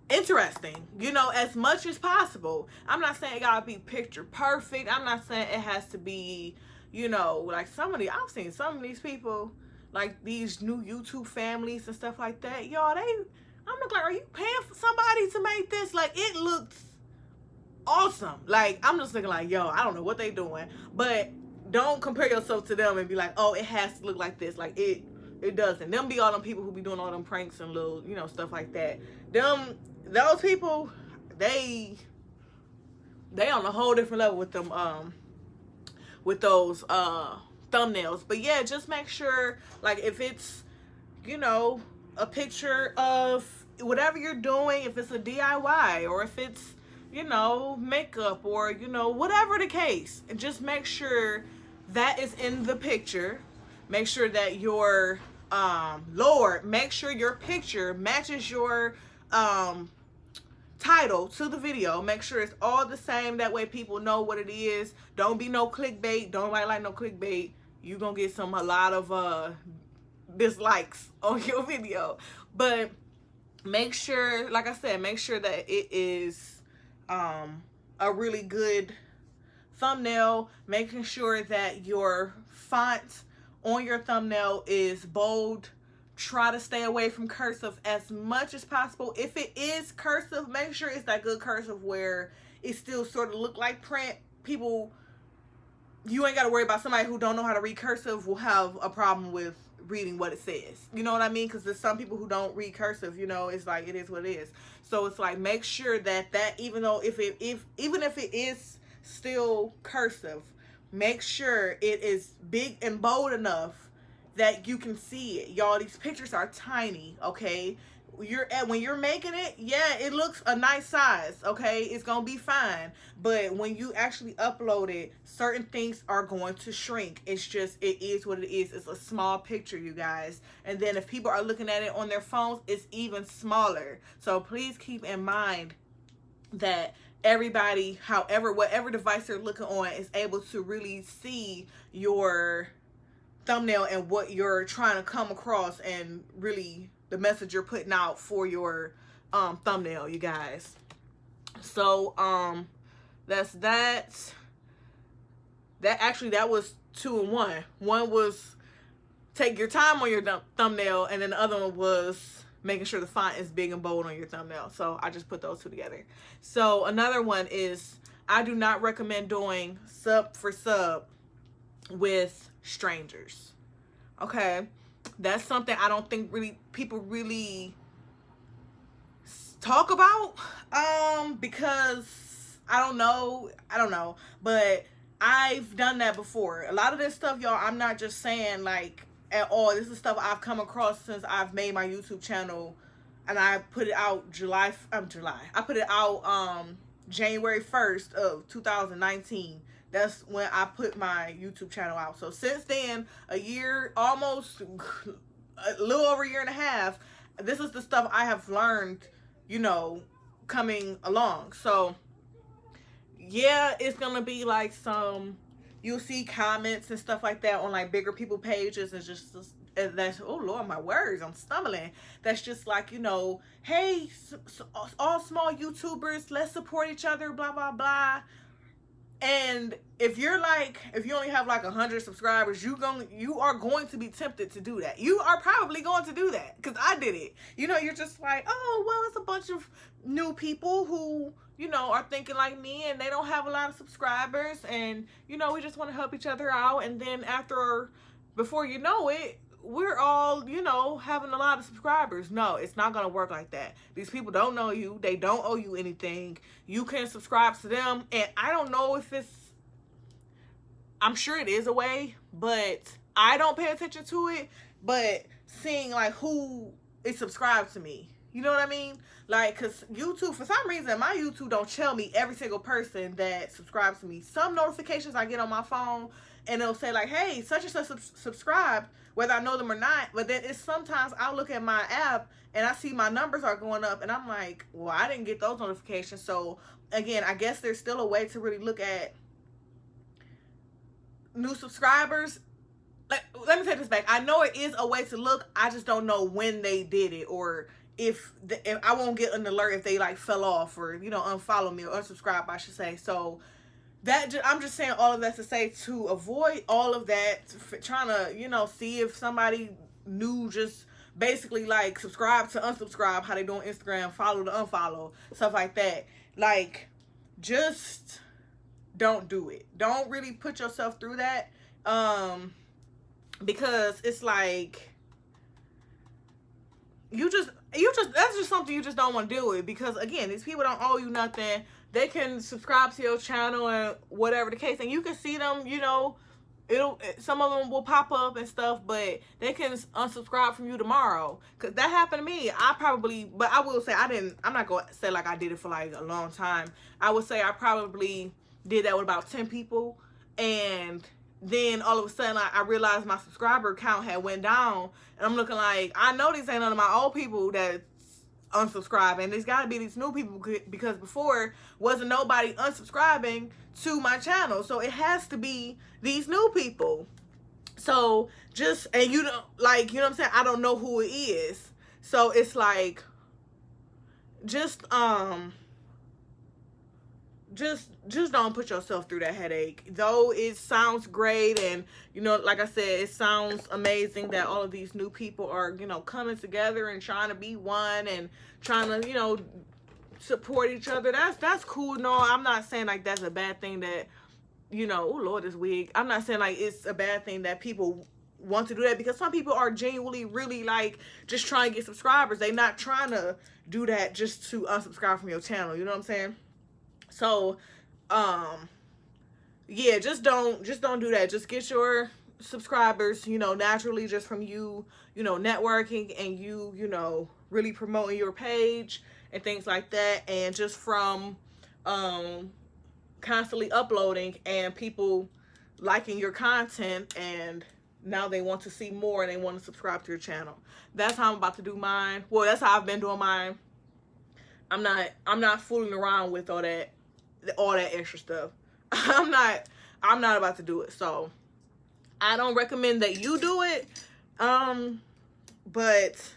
interesting, you know, as much as possible. I'm not saying it gotta be picture perfect. I'm not saying it has to be, you know, like I've seen some of these people, like these new YouTube families and stuff like that. Y'all, I'm like, are you paying for somebody to make this? Like, it looks awesome. Like, I'm just looking like, yo, I don't know what they doing. But don't compare yourself to them and be like, oh, it has to look like this. Like, it doesn't. Them be all them people who be doing all them pranks and little, you know, stuff like that. Those people, they on a whole different level with them, with those thumbnails. But yeah, just make sure, like, if it's, you know, a picture of whatever you're doing, if it's a DIY, or if it's, you know, makeup, or, you know, whatever the case, just make sure that is in the picture. Make sure that your make sure your picture matches your title to the video. Make sure it's all the same. That way people know what it is. Don't be no clickbait. Don't write like no clickbait. You're gonna get a lot of dislikes on your video. But make sure, like I said, make sure that it is a really good thumbnail. Making sure that your font on your thumbnail is bold. Try to stay away from cursive as much as possible. If it is cursive, make sure it's that good cursive where it still sort of look like print. You ain't got to worry about somebody who don't know how to read cursive will have a problem with reading what it says. You know what I mean? Because there's some people who don't read cursive, you know, it's like, it is what it is. So it's like, make sure that even if it is still cursive, make sure it is big and bold enough that you can see it. Y'all, these pictures are tiny, okay? When you're making it, yeah, it looks a nice size, okay? It's gonna be fine. But when you actually upload it, certain things are going to shrink. It's just, it is what it is. It's a small picture, you guys. And then if people are looking at it on their phones, it's even smaller. So please keep in mind that everybody, whatever device they're looking on, is able to really see your thumbnail and what you're trying to come across, and really the message you're putting out for your thumbnail, you guys. So that's that. That was 2 in 1. One was take your time on your thumbnail, and then the other one was making sure the font is big and bold on your thumbnail. So I just put those two together. So another one is, I do not recommend doing sub for sub with strangers. Okay, that's something I don't think people really talk about, because I don't know, but I've done that before. A lot of this stuff, y'all, I'm not just saying like at all. This is stuff I've come across since I've made my YouTube channel, and I put it out I put it out January 1st of 2019. That's when I put my YouTube channel out. So since then, a year, almost a little over a year and a half, this is the stuff I have learned, coming along. So yeah, it's gonna be like you'll see comments and stuff like that on like bigger people pages, and that's, oh Lord, my words, I'm stumbling. That's just like, hey, all small YouTubers, let's support each other, blah blah blah. And if you only have like 100 subscribers, you are going to be tempted to do that. You are probably going to do that, because I did it. You're just like, oh, well, it's a bunch of new people who, are thinking like me, and they don't have a lot of subscribers, and, we just want to help each other out. And then before you know it, we're all, having a lot of subscribers. No, it's not going to work like that. These people don't know you. They don't owe you anything. You can subscribe to them. And I don't know if I'm sure it is a way, but I don't pay attention to it. But seeing like who is subscribed to me, you know what I mean? Like, because YouTube, for some reason, my YouTube don't tell me every single person that subscribes to me. Some notifications I get on my phone, and it'll say like, hey, such and such subscribed, whether I know them or not. But then sometimes I'll look at my app and I see my numbers are going up, and I'm like, well, I didn't get those notifications. So again, I guess there's still a way to really look at new subscribers. Like, let me take this back. I know it is a way to look. I just don't know when they did it, or if I won't get an alert if they like fell off, or unfollow me, or unsubscribe, I should say. So I'm just saying all of that to say, to avoid all of that, trying to see if somebody new just basically like subscribe to unsubscribe, how they do on Instagram, follow to unfollow, stuff like that. Like, just don't do it. Don't really put yourself through that, because it's like that's just something you just don't want to deal with. Because again, these people don't owe you nothing. They can subscribe to your channel and whatever the case, and you can see them, some of them will pop up and stuff, but they can unsubscribe from you tomorrow. Because that happened to me. But I will say I'm not going to say like I did it for like a long time. I would say I probably did that with about 10 people, and then all of a sudden I realized my subscriber count had went down, and I'm looking like, I know these ain't none of my old people that unsubscribe, and there's got to be these new people, because before wasn't nobody unsubscribing to my channel, so it has to be these new people. So and what I'm saying, I don't know who it is, so it's like just don't put yourself through that headache. Though it sounds great, and like I said, it sounds amazing that all of these new people are coming together and trying to be one, and trying to support each other. That's cool. No, I'm not saying like that's a bad thing that oh Lord, this wig. I'm not saying like it's a bad thing that people want to do that, because some people are genuinely really like just trying to get subscribers. They not trying to do that just to unsubscribe from your channel. You know what I'm saying? So yeah, just don't do that. Just get your subscribers, you know, naturally just from you, you know, networking and you know, really promoting your page and things like that, and just from constantly uploading and people liking your content, and now they want to see more and they want to subscribe to your channel. That's how I'm about to do mine. Well, that's how I've been doing mine. I'm not fooling around with all that extra stuff. I'm not about to do it. So I don't recommend that you do it. But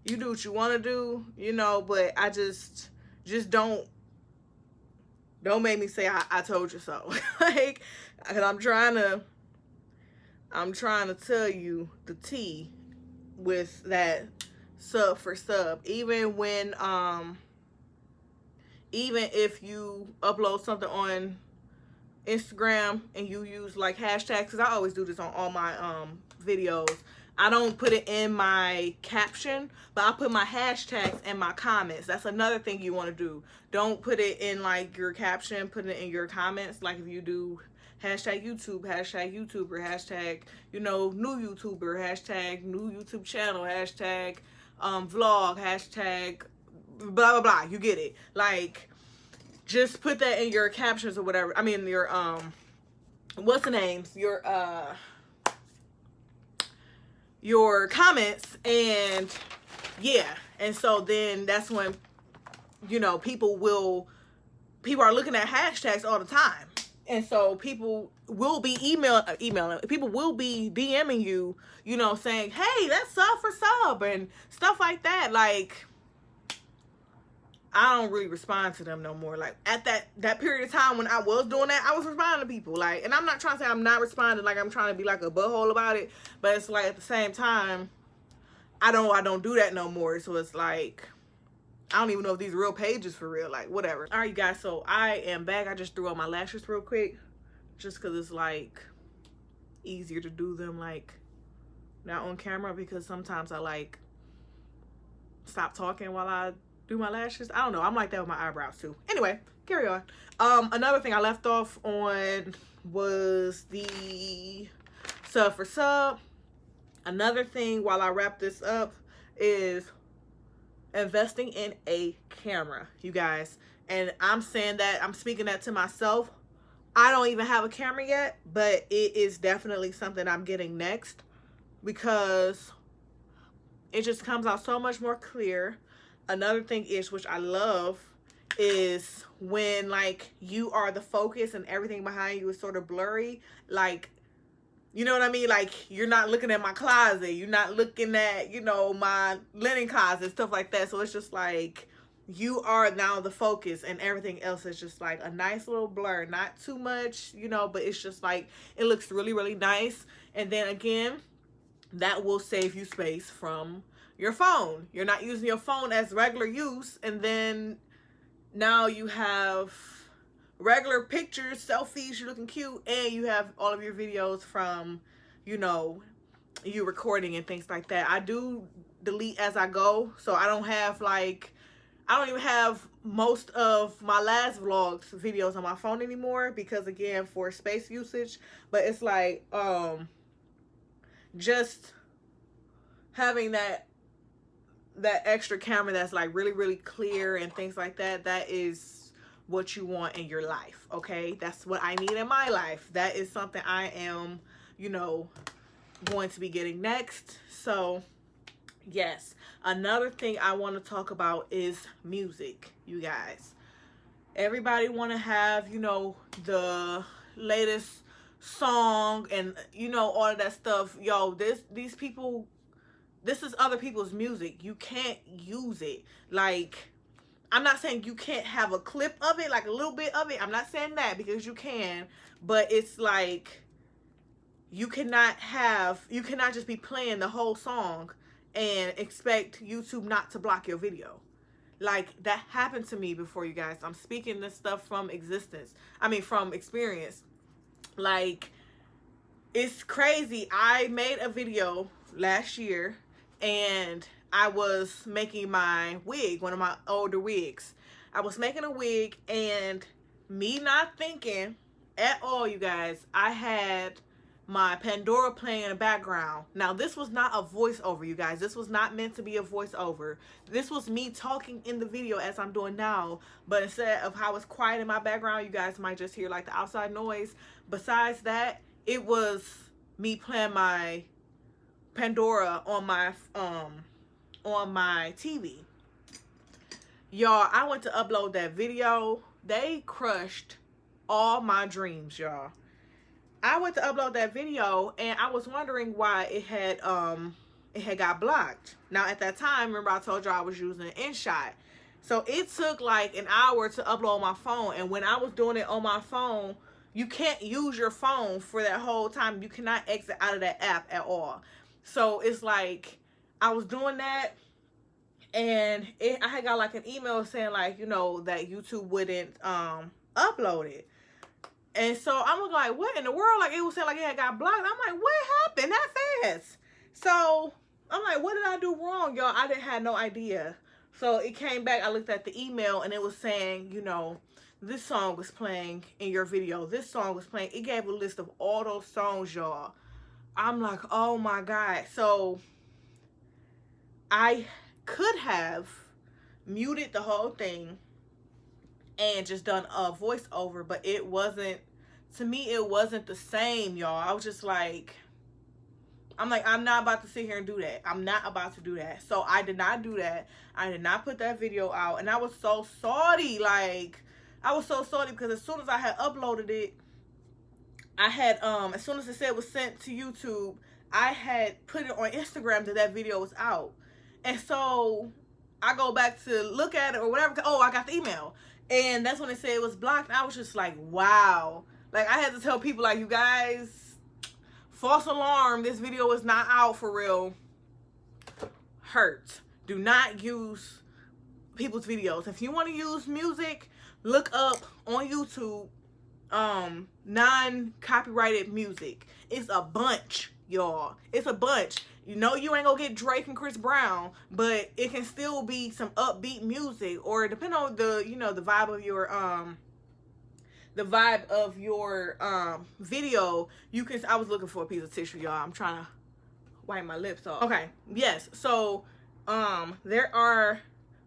you do what you want to do, you know, but I just don't make me say I told you so. Like, cause I'm trying to tell you the tea with that sub for sub. Even when even if you upload something on Instagram and you use like hashtags, because I always do this on all my videos. I don't put it in my caption, but I put my hashtags in my comments. That's another thing you want to do. Don't put it in like your caption, put it in your comments. Like if you do hashtag YouTube, hashtag YouTuber, hashtag, you know, new YouTuber, hashtag new YouTube channel, hashtag vlog, hashtag blah blah blah. You get it. Like, just put that in your captions or whatever. I mean your what's the names? Your comments, and yeah. And so then that's when, you know, people are looking at hashtags all the time. And so people will be emailing, people will be DMing you, you know, saying, hey, that's sub for sub and stuff like that. Like, I don't really respond to them no more. Like, at that period of time when I was doing that, I was responding to people. Like, and I'm not trying to say I'm not responding, like I'm trying to be like a butthole about it, but it's like at the same time, I don't do that no more. So it's like, I don't even know if these are real pages for real. Like, whatever. All right, you guys. So I am back. I just threw on my lashes real quick, just because it's like easier to do them like not on camera, because sometimes I like stop talking while I do my lashes. I don't know. I'm like that with my eyebrows too. Anyway, carry on. Another thing I left off on was the sub for sub. Another thing while I wrap this up is investing in a camera, you guys. And I'm saying that, I'm speaking that to myself. I don't even have a camera yet, but it is definitely something I'm getting next, because it just comes out so much more clear. Another thing is, which I love, is when like you are the focus and everything behind you is sort of blurry. Like, you know what I mean? Like, you're not looking at my closet. You're not looking at, you know, my linen closet, stuff like that. So it's just like you are now the focus and everything else is just like a nice little blur. Not too much, you know, but it's just like, it looks really, really nice. And then again, that will save you space from your phone. You're not using your phone as regular use, and then now you have regular pictures, selfies, you're looking cute, and you have all of your videos from, you know, you recording and things like that. I do delete as I go, so I don't have like, I don't even have most of my last vlogs videos on my phone anymore, because again, for space usage. But it's like just having that extra camera that's like really, really clear and things like that, that is what you want in your life. Okay, that's what I need in my life. That is something I am, you know, going to be getting next. So yes, another thing I want to talk about is music, you guys. Everybody want to have, you know, the latest song and, you know, all of that stuff. Yo, these people, this is other people's music. You can't use it. Like, I'm not saying you can't have a clip of it, like a little bit of it. I'm not saying that, because you can, but it's like, you cannot just be playing the whole song and expect YouTube not to block your video. Like, that happened to me before, you guys. I'm speaking this stuff from from experience. Like, it's crazy. I made a video last year and I was making my wig, one of my older wigs. I was making a wig, and me not thinking at all, you guys, I had my Pandora playing in the background. Now, this was not a voiceover, you guys. This was not meant to be a voiceover. This was me talking in the video as I'm doing now, but instead of how it's quiet in my background, you guys might just hear like the outside noise. Besides that, it was me playing my Pandora on my TV. Y'all, I went to upload that video. They crushed all my dreams, y'all. I went to upload that video and I was wondering why it had got blocked. Now at that time, remember I told y'all I was using InShot. So it took like an hour to upload my phone, and when I was doing it on my phone, you can't use your phone for that whole time. You cannot exit out of that app at all. So it's like I was doing that, and I had got like an email saying like, you know, that YouTube wouldn't upload it. And so I'm like, what in the world? Like, it was saying like it had got blocked. I'm like, what happened that fast? So I'm like, what did I do wrong, y'all? I didn't have no idea. So it came back. I looked at the email and it was saying, you know, this song was playing in your video. This song was playing. It gave a list of all those songs, y'all. I'm like, oh my God. So I could have muted the whole thing and just done a voiceover, but it wasn't, to me, it wasn't the same, y'all. I was just like, I'm not about to sit here and do that. I'm not about to do that. So I did not do that. I did not put that video out, and I was so salty. Like, I was so salty because as soon as I had uploaded it, I had, as soon as it said it was sent to YouTube, I had put it on Instagram that video was out. And so I go back to look at it or whatever. Oh, I got the email. And that's when it said it was blocked. And I was just like, wow. Like, I had to tell people, like, you guys, false alarm, this video is not out for real. Hurt. Do not use people's videos. If you want to use music, look up on YouTube non-copyrighted music. It's a bunch, y'all. It's a bunch. You know you ain't gonna get Drake and Chris Brown, but it can still be some upbeat music, or depending on the, you know, the vibe of your video. You can, I was looking for a piece of tissue, y'all. I'm trying to wipe my lips off. Okay, yes. So there are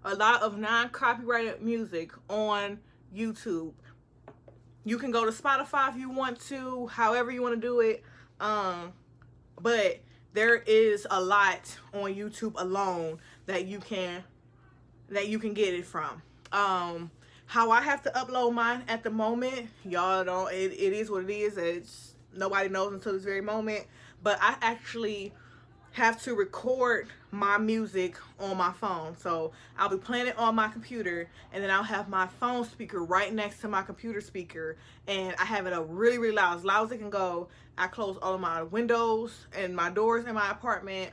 a lot of non-copyrighted music on YouTube. You can go to Spotify if you want to, however you want to do it. But there is a lot on YouTube alone that you can get it from. How I have to upload mine at the moment, y'all don't, it is what it is. It's, nobody knows until this very moment. But I actually have to record my music on my phone. So I'll be playing it on my computer, and then I'll have my phone speaker right next to my computer speaker, and I have it up really, really loud as it can go. I close all of my windows and my doors in my apartment.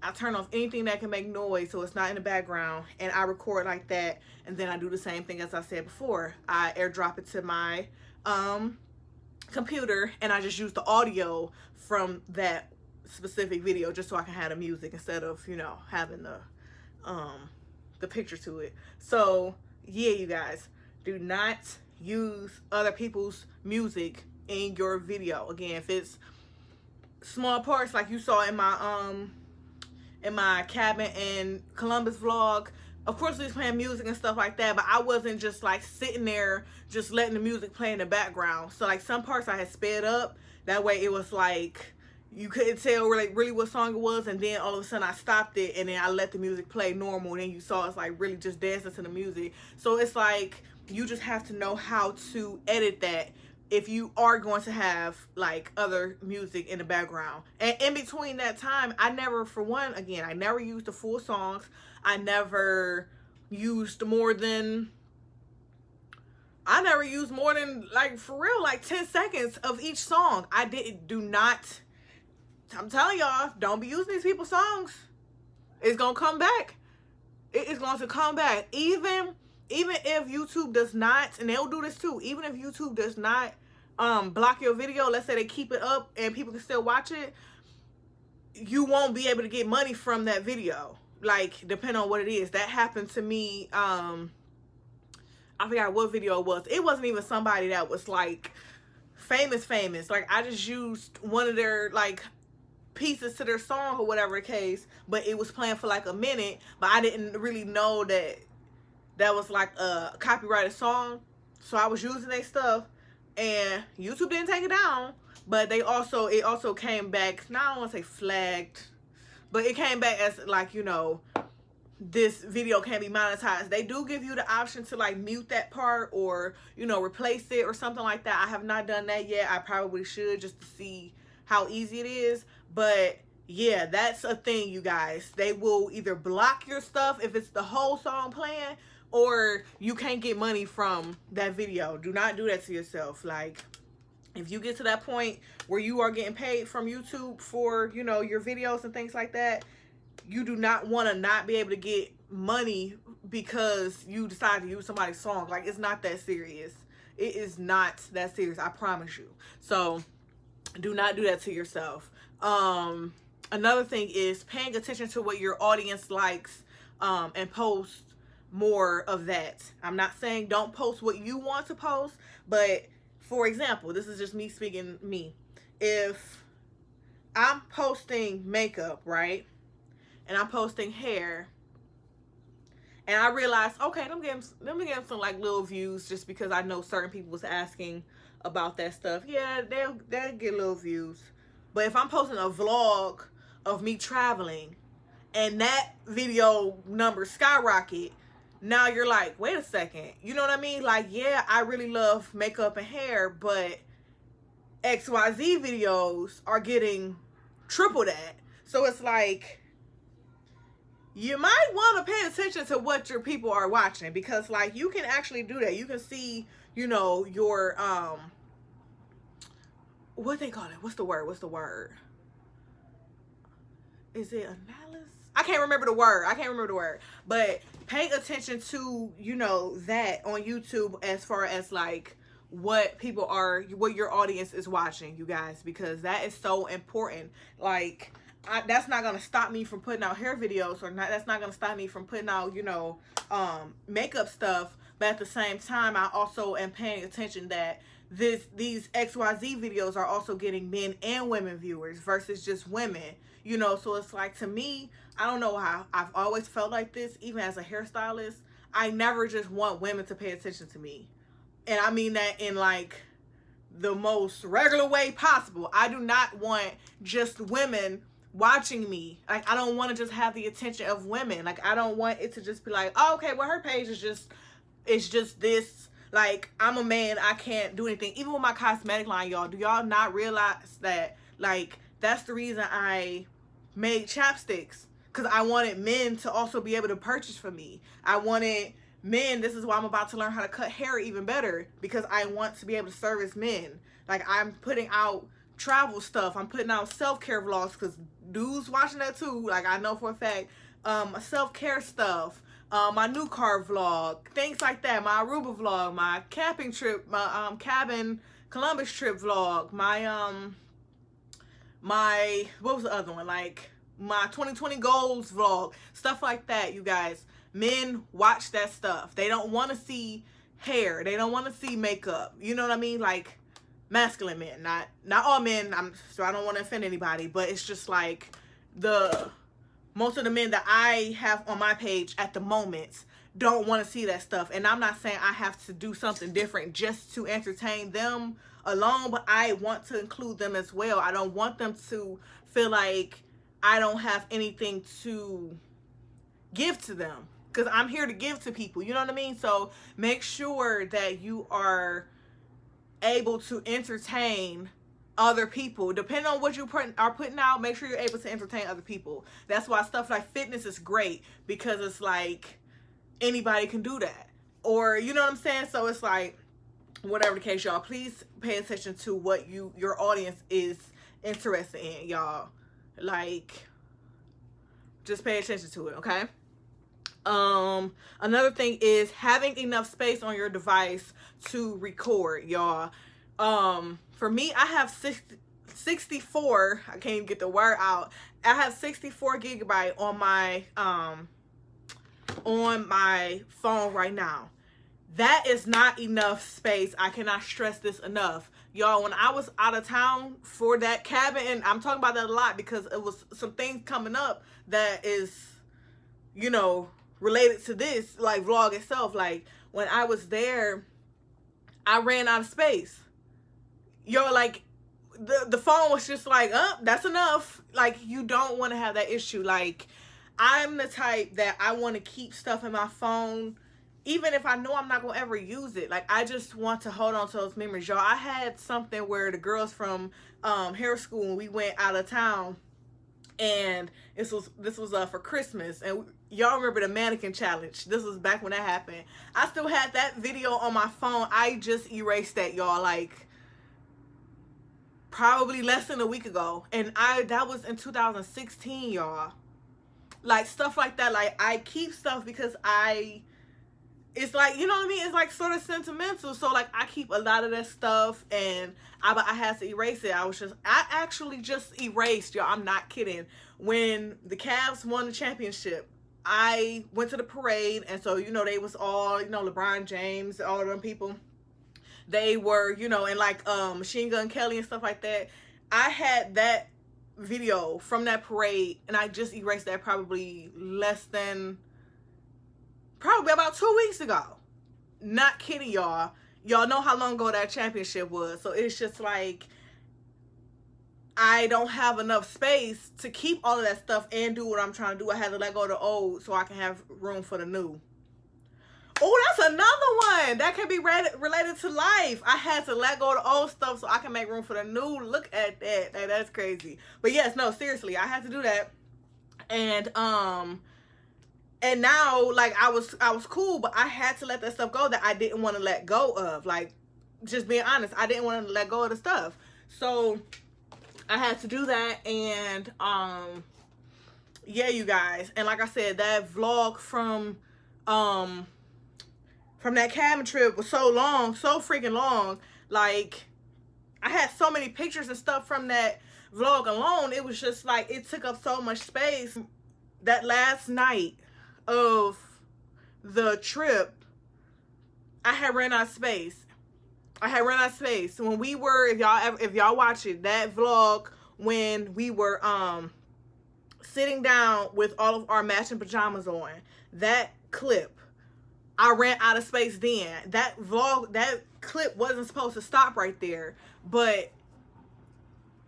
I turn off anything that can make noise so it's not in the background, and I record like that. And then I do the same thing as I said before. I airdrop it to my computer, and I just use the audio from that specific video just so I can have the music instead of, you know, having the picture to it. So yeah, you guys, do not use other people's music in your video. Again, if it's small parts like you saw in my cabin and Columbus vlog, of course we was playing music and stuff like that, but I wasn't just like sitting there just letting the music play in the background. So like some parts I had sped up, that way it was like you couldn't tell really what song it was, and then all of a sudden I stopped it and then I let the music play normal, and then you saw it's like really just dancing to the music. So it's like you just have to know how to edit that if you are going to have like other music in the background. And in between that time, I never, for one, again, I never used the full songs. I never used more than like, for real, like 10 seconds of each song. I'm telling y'all, don't be using these people's songs. It's gonna come back. It is going to come back. Even if YouTube does not, and they'll do this too, even if YouTube does not block your video, let's say they keep it up and people can still watch it, you won't be able to get money from that video. Like, depending on what it is. That happened to me. I forgot what video it was. It wasn't even somebody that was like famous. Like, I just used one of their, like, pieces to their song or whatever the case, but it was playing for like a minute, but I didn't really know that that was like a copyrighted song. So I was using their stuff, and YouTube didn't take it down, but it also came back, now I don't want to say flagged, but it came back as like, you know, this video can't be monetized. They do give you the option to like mute that part or, you know, replace it or something like that. I have not done that yet. I probably should, just to see how easy it is. But yeah, that's a thing, you guys. They will either block your stuff if it's the whole song playing, or you can't get money from that video. Do not do that to yourself. Like, if you get to that point where you are getting paid from YouTube for, you know, your videos and things like that, you do not want to not be able to get money because you decide to use somebody's song. Like, it's not that serious. It is not that serious, I promise you. So do not do that to yourself. Another thing is paying attention to what your audience likes, and post more of that. I'm not saying don't post what you want to post, but for example, this is just me speaking me. If I'm posting makeup, right, and I'm posting hair, and I realize, okay, let me get some like little views, just because I know certain people was asking about that stuff. Yeah, they'll get little views. But if I'm posting a vlog of me traveling and that video numbers skyrocket, now you're like, wait a second, you know what I mean? Like, yeah, I really love makeup and hair, but XYZ videos are getting triple that. So it's like, you might want to pay attention to what your people are watching, because like, you can actually do that. You can see, you know, your what they call it? What's the word? Is it analysis? I can't remember the word. But pay attention to, you know, that on YouTube, as far as like what your audience is watching, you guys, because that is so important. Like, that's not gonna stop me from putting out hair videos, or that's not gonna stop me from putting out, you know, makeup stuff. But at the same time, I also am paying attention that these XYZ videos are also getting men and women viewers versus just women, you know. So it's like, to me, I don't know how I've always felt like this, even as a hairstylist. I never just want women to pay attention to me. And I mean that in like the most regular way possible. I do not want just women watching me. Like, I don't want to just have the attention of women. Like, I don't want it to just be like, oh, okay, well, her page is just, it's just this. Like, I'm a man, I can't do anything. Even with my cosmetic line, y'all, do y'all not realize that, like, that's the reason I made chapsticks? Because I wanted men to also be able to purchase from me. I wanted men, this is why I'm about to learn how to cut hair even better, because I want to be able to service men. Like, I'm putting out travel stuff, I'm putting out self-care vlogs, because dudes watching that too. Like, I know for a fact, self-care stuff, my new car vlog, things like that, my Aruba vlog, my camping trip, my cabin Columbus trip vlog, my what was the other one, like my 2020 goals vlog, stuff like that, you guys. Men watch that stuff. They don't want to see hair, they don't want to see makeup, you know what I mean? Like, masculine men, not all men, so I don't want to offend anybody, but it's just like, most of the men that I have on my page at the moment don't want to see that stuff. And I'm not saying I have to do something different just to entertain them alone, but I want to include them as well. I don't want them to feel like I don't have anything to give to them, because I'm here to give to people, you know what I mean? So make sure that you are able to entertain other people. Depending on what you are putting out, make sure you're able to entertain other people. That's why stuff like fitness is great, because it's like anybody can do that, or you know what I'm saying? So it's like, whatever the case, y'all, please pay attention to what your audience is interested in, y'all. Like, just pay attention to it, okay? Another thing is having enough space on your device to record, y'all. For me, I have 64, I can't even get the word out. I have 64 gigabyte on my phone right now. That is not enough space. I cannot stress this enough. Y'all, when I was out of town for that cabin, and I'm talking about that a lot because it was some things coming up that is, you know, related to this, like, vlog itself. Like, when I was there, I ran out of space. Yo, like, the phone was just like, that's enough. Like, you don't want to have that issue. Like, I'm the type that I want to keep stuff in my phone, even if I know I'm not going to ever use it. Like, I just want to hold on to those memories. Y'all, I had something where the girls from hair school, when we went out of town, and this was for Christmas, and y'all remember the mannequin challenge. This was back when that happened. I still had that video on my phone. I just erased that, y'all, like, probably less than a week ago, and that was in 2016, y'all. Like, stuff like that. Like, I keep stuff because it's like, you know what I mean, it's like sort of sentimental. So like, I keep a lot of that stuff, and I had to erase it. I actually just erased, y'all, I'm not kidding, when the Cavs won the championship. I went to the parade, and so, you know, they was all, you know, LeBron James, all of them people, they were, you know, and like Machine Gun Kelly and stuff like that. I had that video from that parade, and I just erased that probably about 2 weeks ago. Not kidding, y'all. Y'all know how long ago that championship was. So it's just like, I don't have enough space to keep all of that stuff and do what I'm trying to do. I had to let go of the old so I can have room for the new. Oh, that's another one that can be related to life. I had to let go of the old stuff so I can make room for the new. Look at that. That's crazy. But yes, no, seriously, I had to do that. And now, like, I was cool, but I had to let that stuff go that I didn't want to let go of. Like, just being honest, I didn't want to let go of the stuff. So I had to do that, and yeah, you guys. And like I said, that vlog from that cabin trip was so long, so freaking long. Like, I had so many pictures and stuff from that vlog alone. It was just like, it took up so much space. That last night of the trip, I had ran out of space. When we were, if y'all watch it, that vlog when we were sitting down with all of our matching pajamas on, that clip, I ran out of space then. That vlog, that clip wasn't supposed to stop right there, but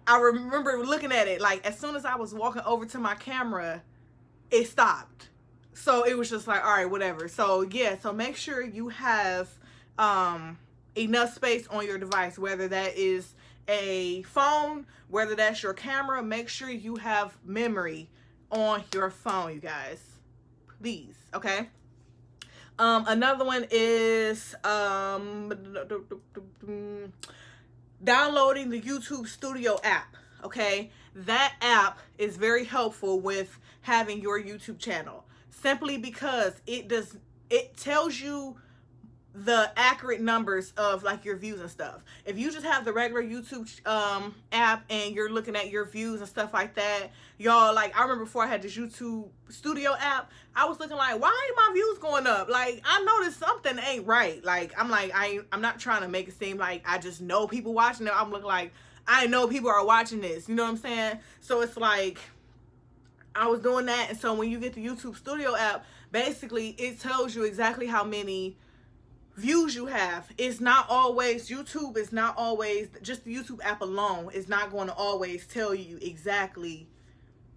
I remember looking at it, like, as soon as I was walking over to my camera, it stopped. So it was just like, all right, whatever. So yeah, so make sure you have enough space on your device, whether that is a phone, whether that's your camera. Make sure you have memory on your phone, you guys, please. Okay. Another one is downloading the YouTube Studio app. Okay, that app is very helpful with having your YouTube channel, simply because it tells you the accurate numbers of, like, your views and stuff. If you just have the regular YouTube app and you're looking at your views and stuff like that, y'all, like, I remember before I had this YouTube Studio app, I was looking like, why ain't my views going up? Like, I noticed something ain't right. Like, I'm like, I'm not trying to make it seem like I just know people watching it. I'm looking like, I know people are watching this, you know what I'm saying? So it's like, I was doing that. And so when you get the YouTube Studio app, basically it tells you exactly how many views you have. It's not always, YouTube is not always, just the YouTube app alone is not going to always tell you exactly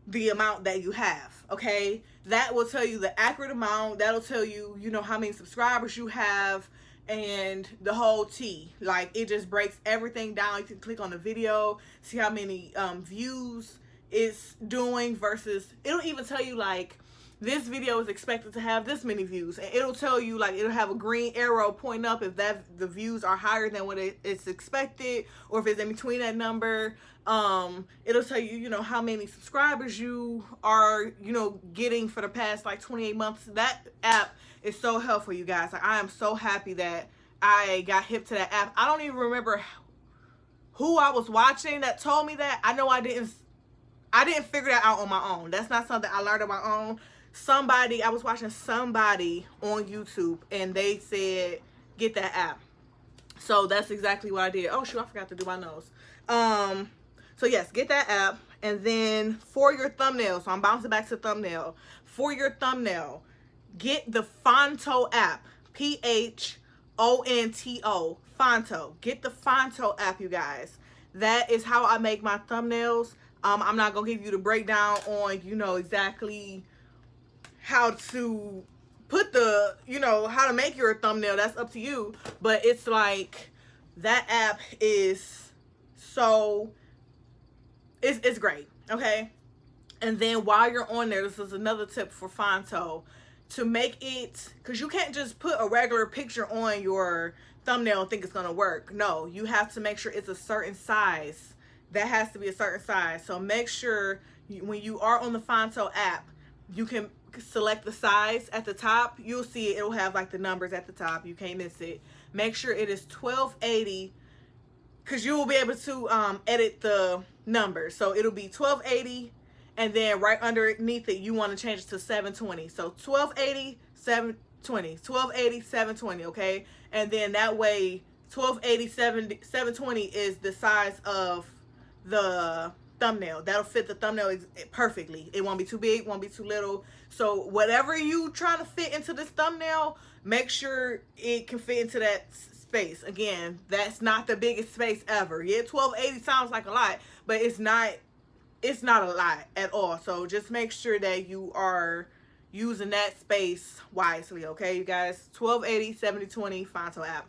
the amount that you have. Okay, that will tell you the accurate amount. That'll tell you, you know, how many subscribers you have and the whole tea. Like, it just breaks everything down. You can click on the video, see how many views it's doing, versus it'll even tell you, like, this video is expected to have this many views, and it'll tell you, like, it'll have a green arrow pointing up if the views are higher than what it's expected, or if it's in between that number. It'll tell you, you know, how many subscribers you are, you know, getting for the past, like, 28 months. That app is so helpful, you guys. Like, I am so happy that I got hip to that app. I don't even remember who I was watching that told me that. I know I didn't figure that out on my own. That's not something I learned on my own. I was watching somebody on YouTube, and they said get that app. So that's exactly what I did. Oh shoot, I forgot to do my nose. So yes, get that app. And then for your thumbnail, so I'm bouncing back to thumbnail. For your thumbnail, get the Fonto app. P-H-O-N-T-O. Fonto. Get the Fonto app, you guys. That is how I make my thumbnails. I'm not going to give you the breakdown on, you know, exactly how to put the, you know, how to make your thumbnail. That's up to you. But it's like, that app is so, it's great, okay? And then while you're on there, this is another tip for Fonto. To make it, because you can't just put a regular picture on your thumbnail and think it's going to work. No, you have to make sure it's a certain size. That has to be a certain size. So make sure when you are on the Fonto app, you can select the size at the top. You'll see it. It'll have like the numbers at the top. You can't miss it. Make sure it is 1280, because you will be able to edit the numbers. So it'll be 1280. And then right underneath it, you want to change it to 720. So 1280, 720. 1280, 720, okay? And then that way, 1280, 720 is the size of the thumbnail. That'll fit the thumbnail perfectly. It won't be too big, won't be too little. So whatever you trying to fit into this thumbnail, make sure it can fit into that space. Again, that's not the biggest space ever. Yeah, 1280 sounds like a lot, but it's not a lot at all. So just make sure that you are using that space wisely, okay, you guys? 1280, 7020 Fonto app.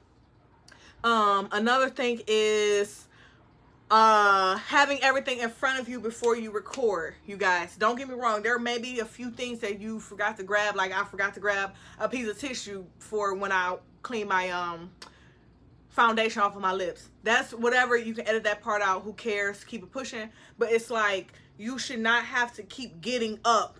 Another thing is having everything in front of you before you record, you guys. Don't get me wrong, there may be a few things that you forgot to grab, like I forgot to grab a piece of tissue for when I clean my foundation off of my lips. That's whatever, you can edit that part out, who cares, keep it pushing. But it's like, you should not have to keep getting up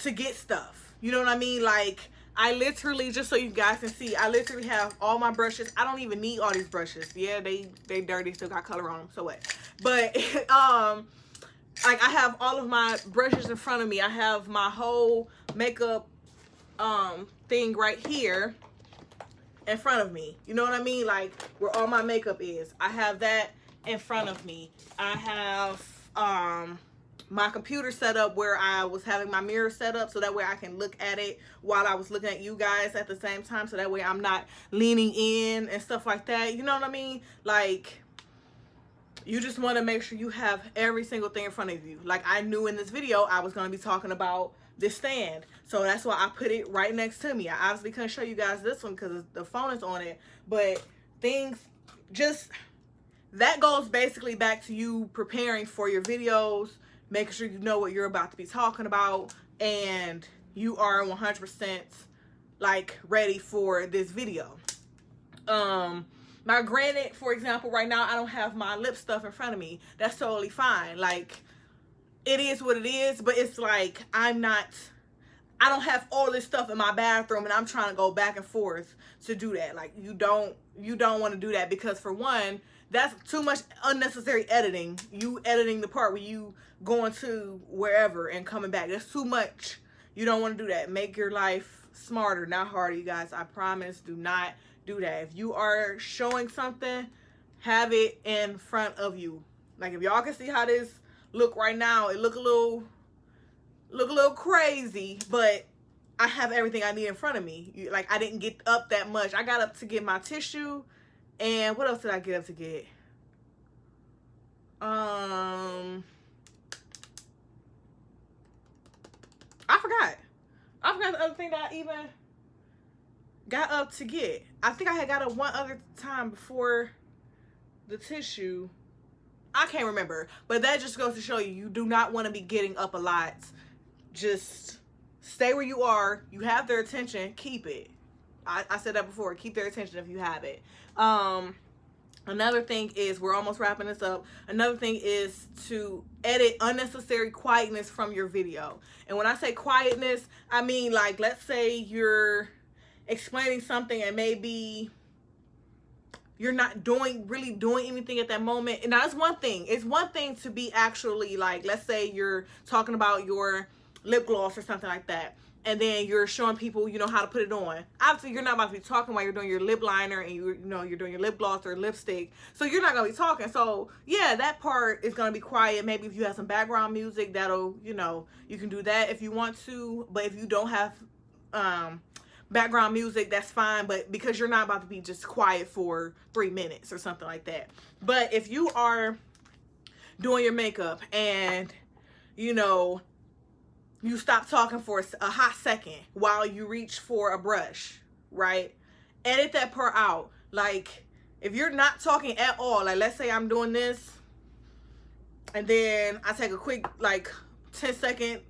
to get stuff, you know what I mean? Like, I literally, just so you guys can see, I literally have all my brushes. I don't even need all these brushes. Yeah, they dirty, still got color on them, so what? But like, I have all of my brushes in front of me. I have my whole makeup thing right here in front of me, you know what I mean? Like, where all my makeup is, I have that in front of me. I have my computer set up where I was having my mirror set up, so that way I can look at it while I was looking at you guys at the same time, so that way I'm not leaning in and stuff like that, you know what I mean? Like, you just want to make sure you have every single thing in front of you. Like, I knew in this video I was going to be talking about this stand, so that's why I put it right next to me. I obviously couldn't show you guys this one because the phone is on it, but things just, that goes basically back to you preparing for your videos, making sure you know what you're about to be talking about, and you are 100% like ready for this video. Now granted, for example, right now I don't have my lip stuff in front of me. That's totally fine. Like, it is what it is, but it's like, I don't have all this stuff in my bathroom and I'm trying to go back and forth to do that. Like, you don't want to do that, because for one, that's too much unnecessary editing. You editing the part where you going to wherever and coming back. That's too much. You don't want to do that. Make your life smarter, not harder, you guys. I promise, do not do that. If you are showing something, have it in front of you. Like, if y'all can see how this look right now, it look a little crazy, but I have everything I need in front of me. Like, I didn't get up that much. I got up to get my tissue, and what else did I get up to get? I forgot the other thing that I even got up to get. I think I had got up one other time before the tissue. I can't remember, but that just goes to show you, you do not want to be getting up a lot. Just stay where you are. You have their attention, keep it. I said that before, keep their attention if you have it. Another thing is, we're almost wrapping this up. Another thing is to edit unnecessary quietness from your video. And when I say quietness, I mean, like, let's say you're explaining something and maybe you're not really doing anything at that moment. And that's one thing. It's one thing to be actually, like, let's say you're talking about your lip gloss or something like that, and then you're showing people, you know, how to put it on. Obviously, you're not about to be talking while you're doing your lip liner and you know, you're doing your lip gloss or lipstick. So you're not going to be talking. So yeah, that part is going to be quiet. Maybe if you have some background music, that'll, you know, you can do that if you want to. But if you don't have background music, that's fine. But because you're not about to be just quiet for 3 minutes or something like that. But if you are doing your makeup and, you know, you stop talking for a hot second while you reach for a brush, right? Edit that part out. Like, if you're not talking at all, like let's say I'm doing this and then I take a quick like 10-second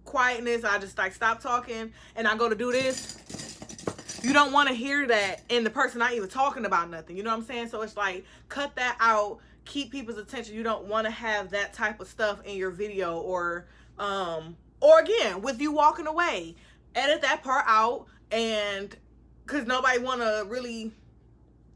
quietness, I just like stop talking and I go to do this, you don't want to hear that and the person not even talking about nothing, you know what I'm saying? So it's like, cut that out, keep people's attention. You don't want to have that type of stuff in your video, or again, with you walking away, edit that part out, and because nobody want to really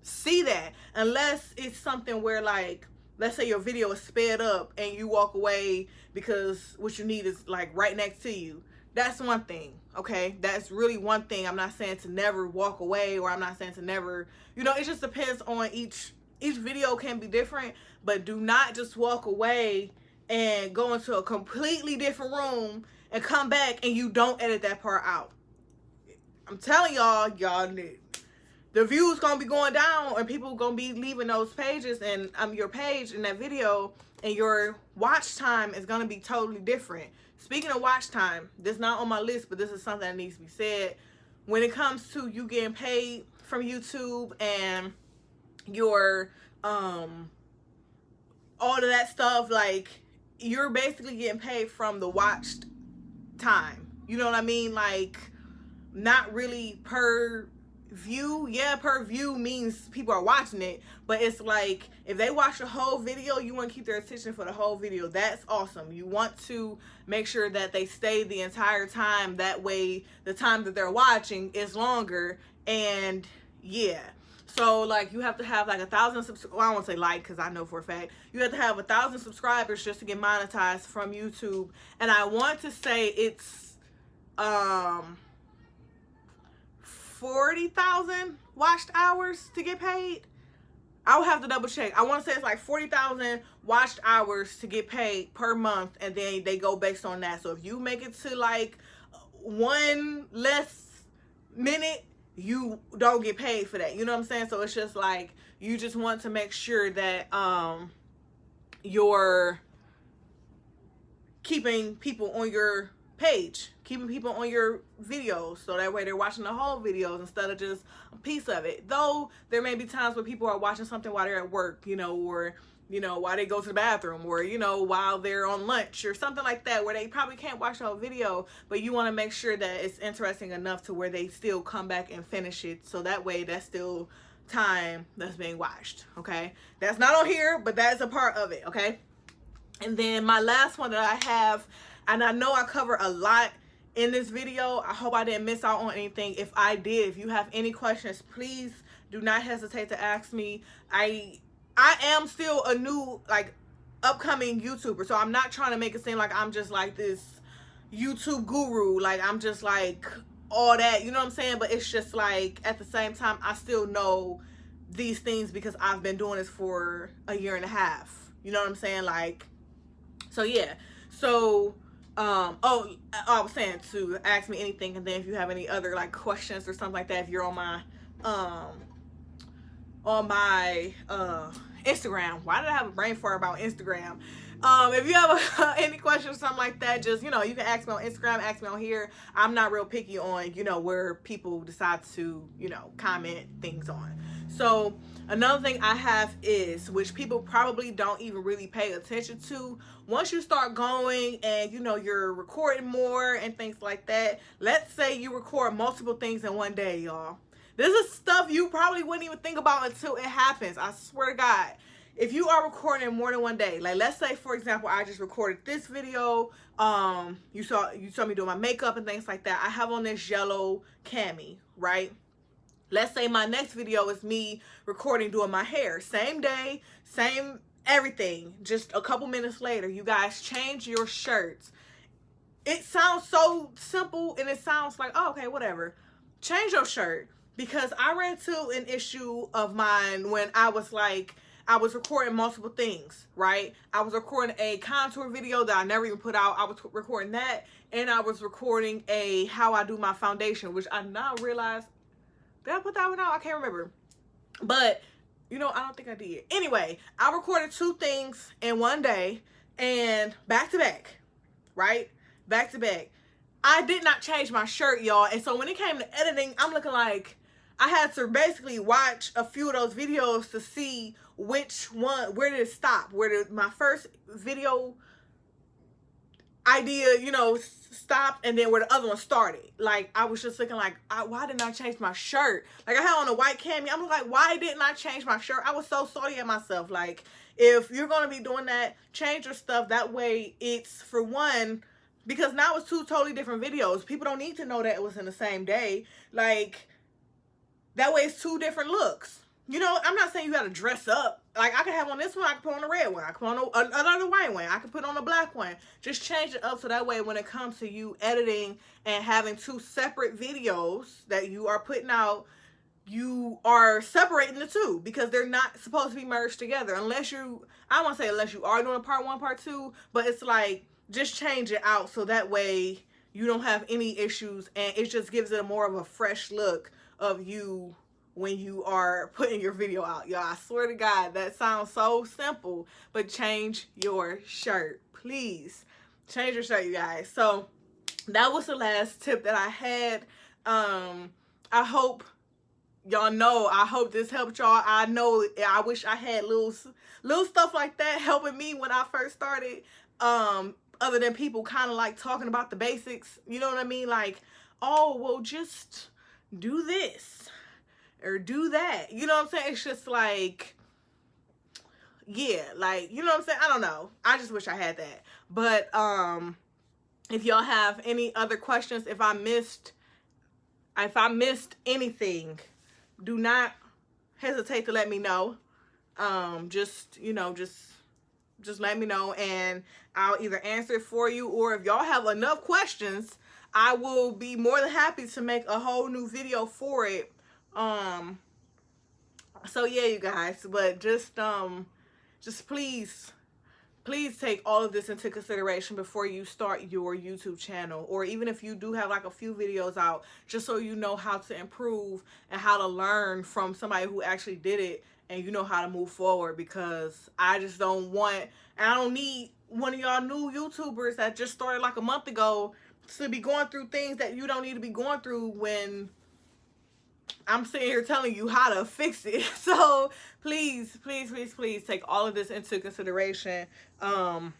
see that unless it's something where, like, let's say your video is sped up and you walk away because what you need is like right next to you. That's one thing, okay? That's really one thing. I'm not saying to never walk away, or I'm not saying to never, you know, it just depends on each video can be different, but do not just walk away and go into a completely different room and come back and you don't edit that part out. I'm telling y'all, the views gonna be going down and people gonna be leaving those pages and your page in that video, and your watch time is gonna be totally different. Speaking of watch time, this is not on my list, but this is something that needs to be said. When it comes to you getting paid from YouTube and your all of that stuff, like, you're basically getting paid from the watched time, you know what I mean? Like, not really per view. Yeah, per view means people are watching it, but it's like if they watch the whole video, you want to keep their attention for the whole video. That's awesome. You want to make sure that they stay the entire time, that way the time that they're watching is longer. And yeah, so like you have to have like 1,000 well, I won't say like, because I know for a fact you have to have 1,000 subscribers just to get monetized from YouTube. And I want to say it's 40,000 watched hours to get paid. I'll have to double check. I want to say it's like 40,000 watched hours to get paid per month, and then they go based on that. So if you make it to like 1 less minute, you don't get paid for that. You know what I'm saying? So it's just like, you just want to make sure that you're keeping people on your page, keeping people on your videos, so that way they're watching the whole videos instead of just a piece of it. Though there may be times where people are watching something while they're at work, you know, or, you know, while they go to the bathroom, or, you know, while they're on lunch or something like that, where they probably can't watch the whole video, but you want to make sure that it's interesting enough to where they still come back and finish it, so that way that's still time that's being watched. Okay, that's not on here, but that is a part of it. Okay, and then my last one that I have, and I know I cover a lot in this video, I hope I didn't miss out on anything. If I did, if you have any questions, please do not hesitate to ask me. I am still a new, like, upcoming YouTuber, so I'm not trying to make it seem like I'm just like this YouTube guru, like I'm just like all that, you know what I'm saying? But it's just like, at the same time, I still know these things because I've been doing this for a year and a half, you know what I'm saying? Like, so yeah. So oh, I was saying to ask me anything, and then if you have any other like questions or something like that, if you're on my Instagram. Why did I have a brain fart about Instagram? If you have any questions or something like that, just, you know, you can ask me on Instagram, ask me on here. I'm not real picky on, you know, where people decide to, you know, comment things on. So another thing I have is, which people probably don't even really pay attention to, once you start going and, you know, you're recording more and things like that, let's say you record multiple things in one day, y'all. This is stuff you probably wouldn't even think about until it happens. I swear to God. If you are recording more than one day, like let's say, for example, I just recorded this video. You saw me doing my makeup and things like that. I have on this yellow cami, right? Let's say my next video is me recording doing my hair. Same day, same everything. Just a couple minutes later, you guys change your shirts. it sounds so simple and it sounds like, oh, okay, whatever. Change your shirt. Because I ran into an issue of mine when I was like, I was recording multiple things, right? I was recording a contour video that I never even put out. I was recording that, and I was recording a how I do my foundation, which I now realize, did I put that one out? I can't remember. But, you know, I don't think I did. Anyway, I recorded 2 things in one day, and back to back, right? Back to back. I did not change my shirt, y'all. And so when it came to editing, I'm looking like I had to basically watch a few of those videos to see which one, where did it stop? Where did my first video idea, you know, stopped, and then where the other one started. Like, I was just looking like, why didn't I change my shirt? Like, I had on a white cami. I'm like, why didn't I change my shirt? I was so salty at myself. Like, if you're going to be doing that, change your stuff. That way it's, for one, because now it's 2 totally different videos. People don't need to know that it was in the same day. Like, that way it's 2 different looks. You know, I'm not saying you got to dress up. Like, I could have on this one, I could put on a red one. I could put on another white one. I could put on a black one. Just change it up so that way when it comes to you editing and having 2 separate videos that you are putting out, you are separating the 2 because they're not supposed to be merged together. Unless you, I won't say unless you are doing a part 1, part 2, but it's like, just change it out so that way you don't have any issues, and it just gives it a more of a fresh look of you when you are putting your video out. Y'all, I swear to God, that sounds so simple, but change your shirt. Please change your shirt, you guys. So that was the last tip that I had. I hope y'all know, I hope this helped y'all. I know, I wish I had little stuff like that helping me when I first started. Other than people kind of like talking about the basics, you know what I mean? Like, oh, well, just do this or do that. You know what I'm saying? It's just like, yeah, like, you know what I'm saying? I don't know. I just wish I had that. But if y'all have any other questions, if I missed anything, do not hesitate to let me know. Just, you know, just let me know, and I'll either answer it for you, or if y'all have enough questions, I will be more than happy to make a whole new video for it. So yeah, you guys, but just please take all of this into consideration before you start your YouTube channel, or even if you do have like a few videos out, just so you know how to improve and how to learn from somebody who actually did it, and you know how to move forward. Because I just don't want, and I don't need one of y'all new YouTubers that just started like a month ago to be going through things that you don't need to be going through when I'm sitting here telling you how to fix it. So please take all of this into consideration. And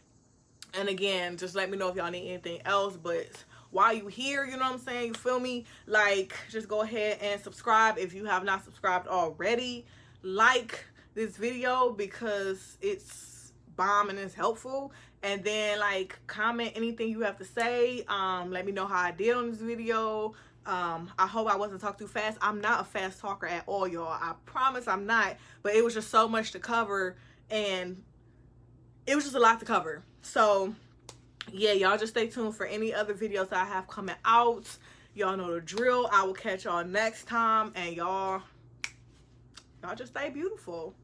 again, just let me know if y'all need anything else. But while you here, you know what I'm saying, you feel me? Like, just go ahead and subscribe if you have not subscribed already. Like this video because it's bomb and it's helpful. And then, like, comment anything you have to say. Let me know how I did on this video. I hope I wasn't talking too fast. I'm not a fast talker at all, y'all. I promise I'm not. But it was just so much to cover, and it was just a lot to cover. So yeah, y'all just stay tuned for any other videos that I have coming out. Y'all know the drill. I will catch y'all next time, and y'all just stay beautiful.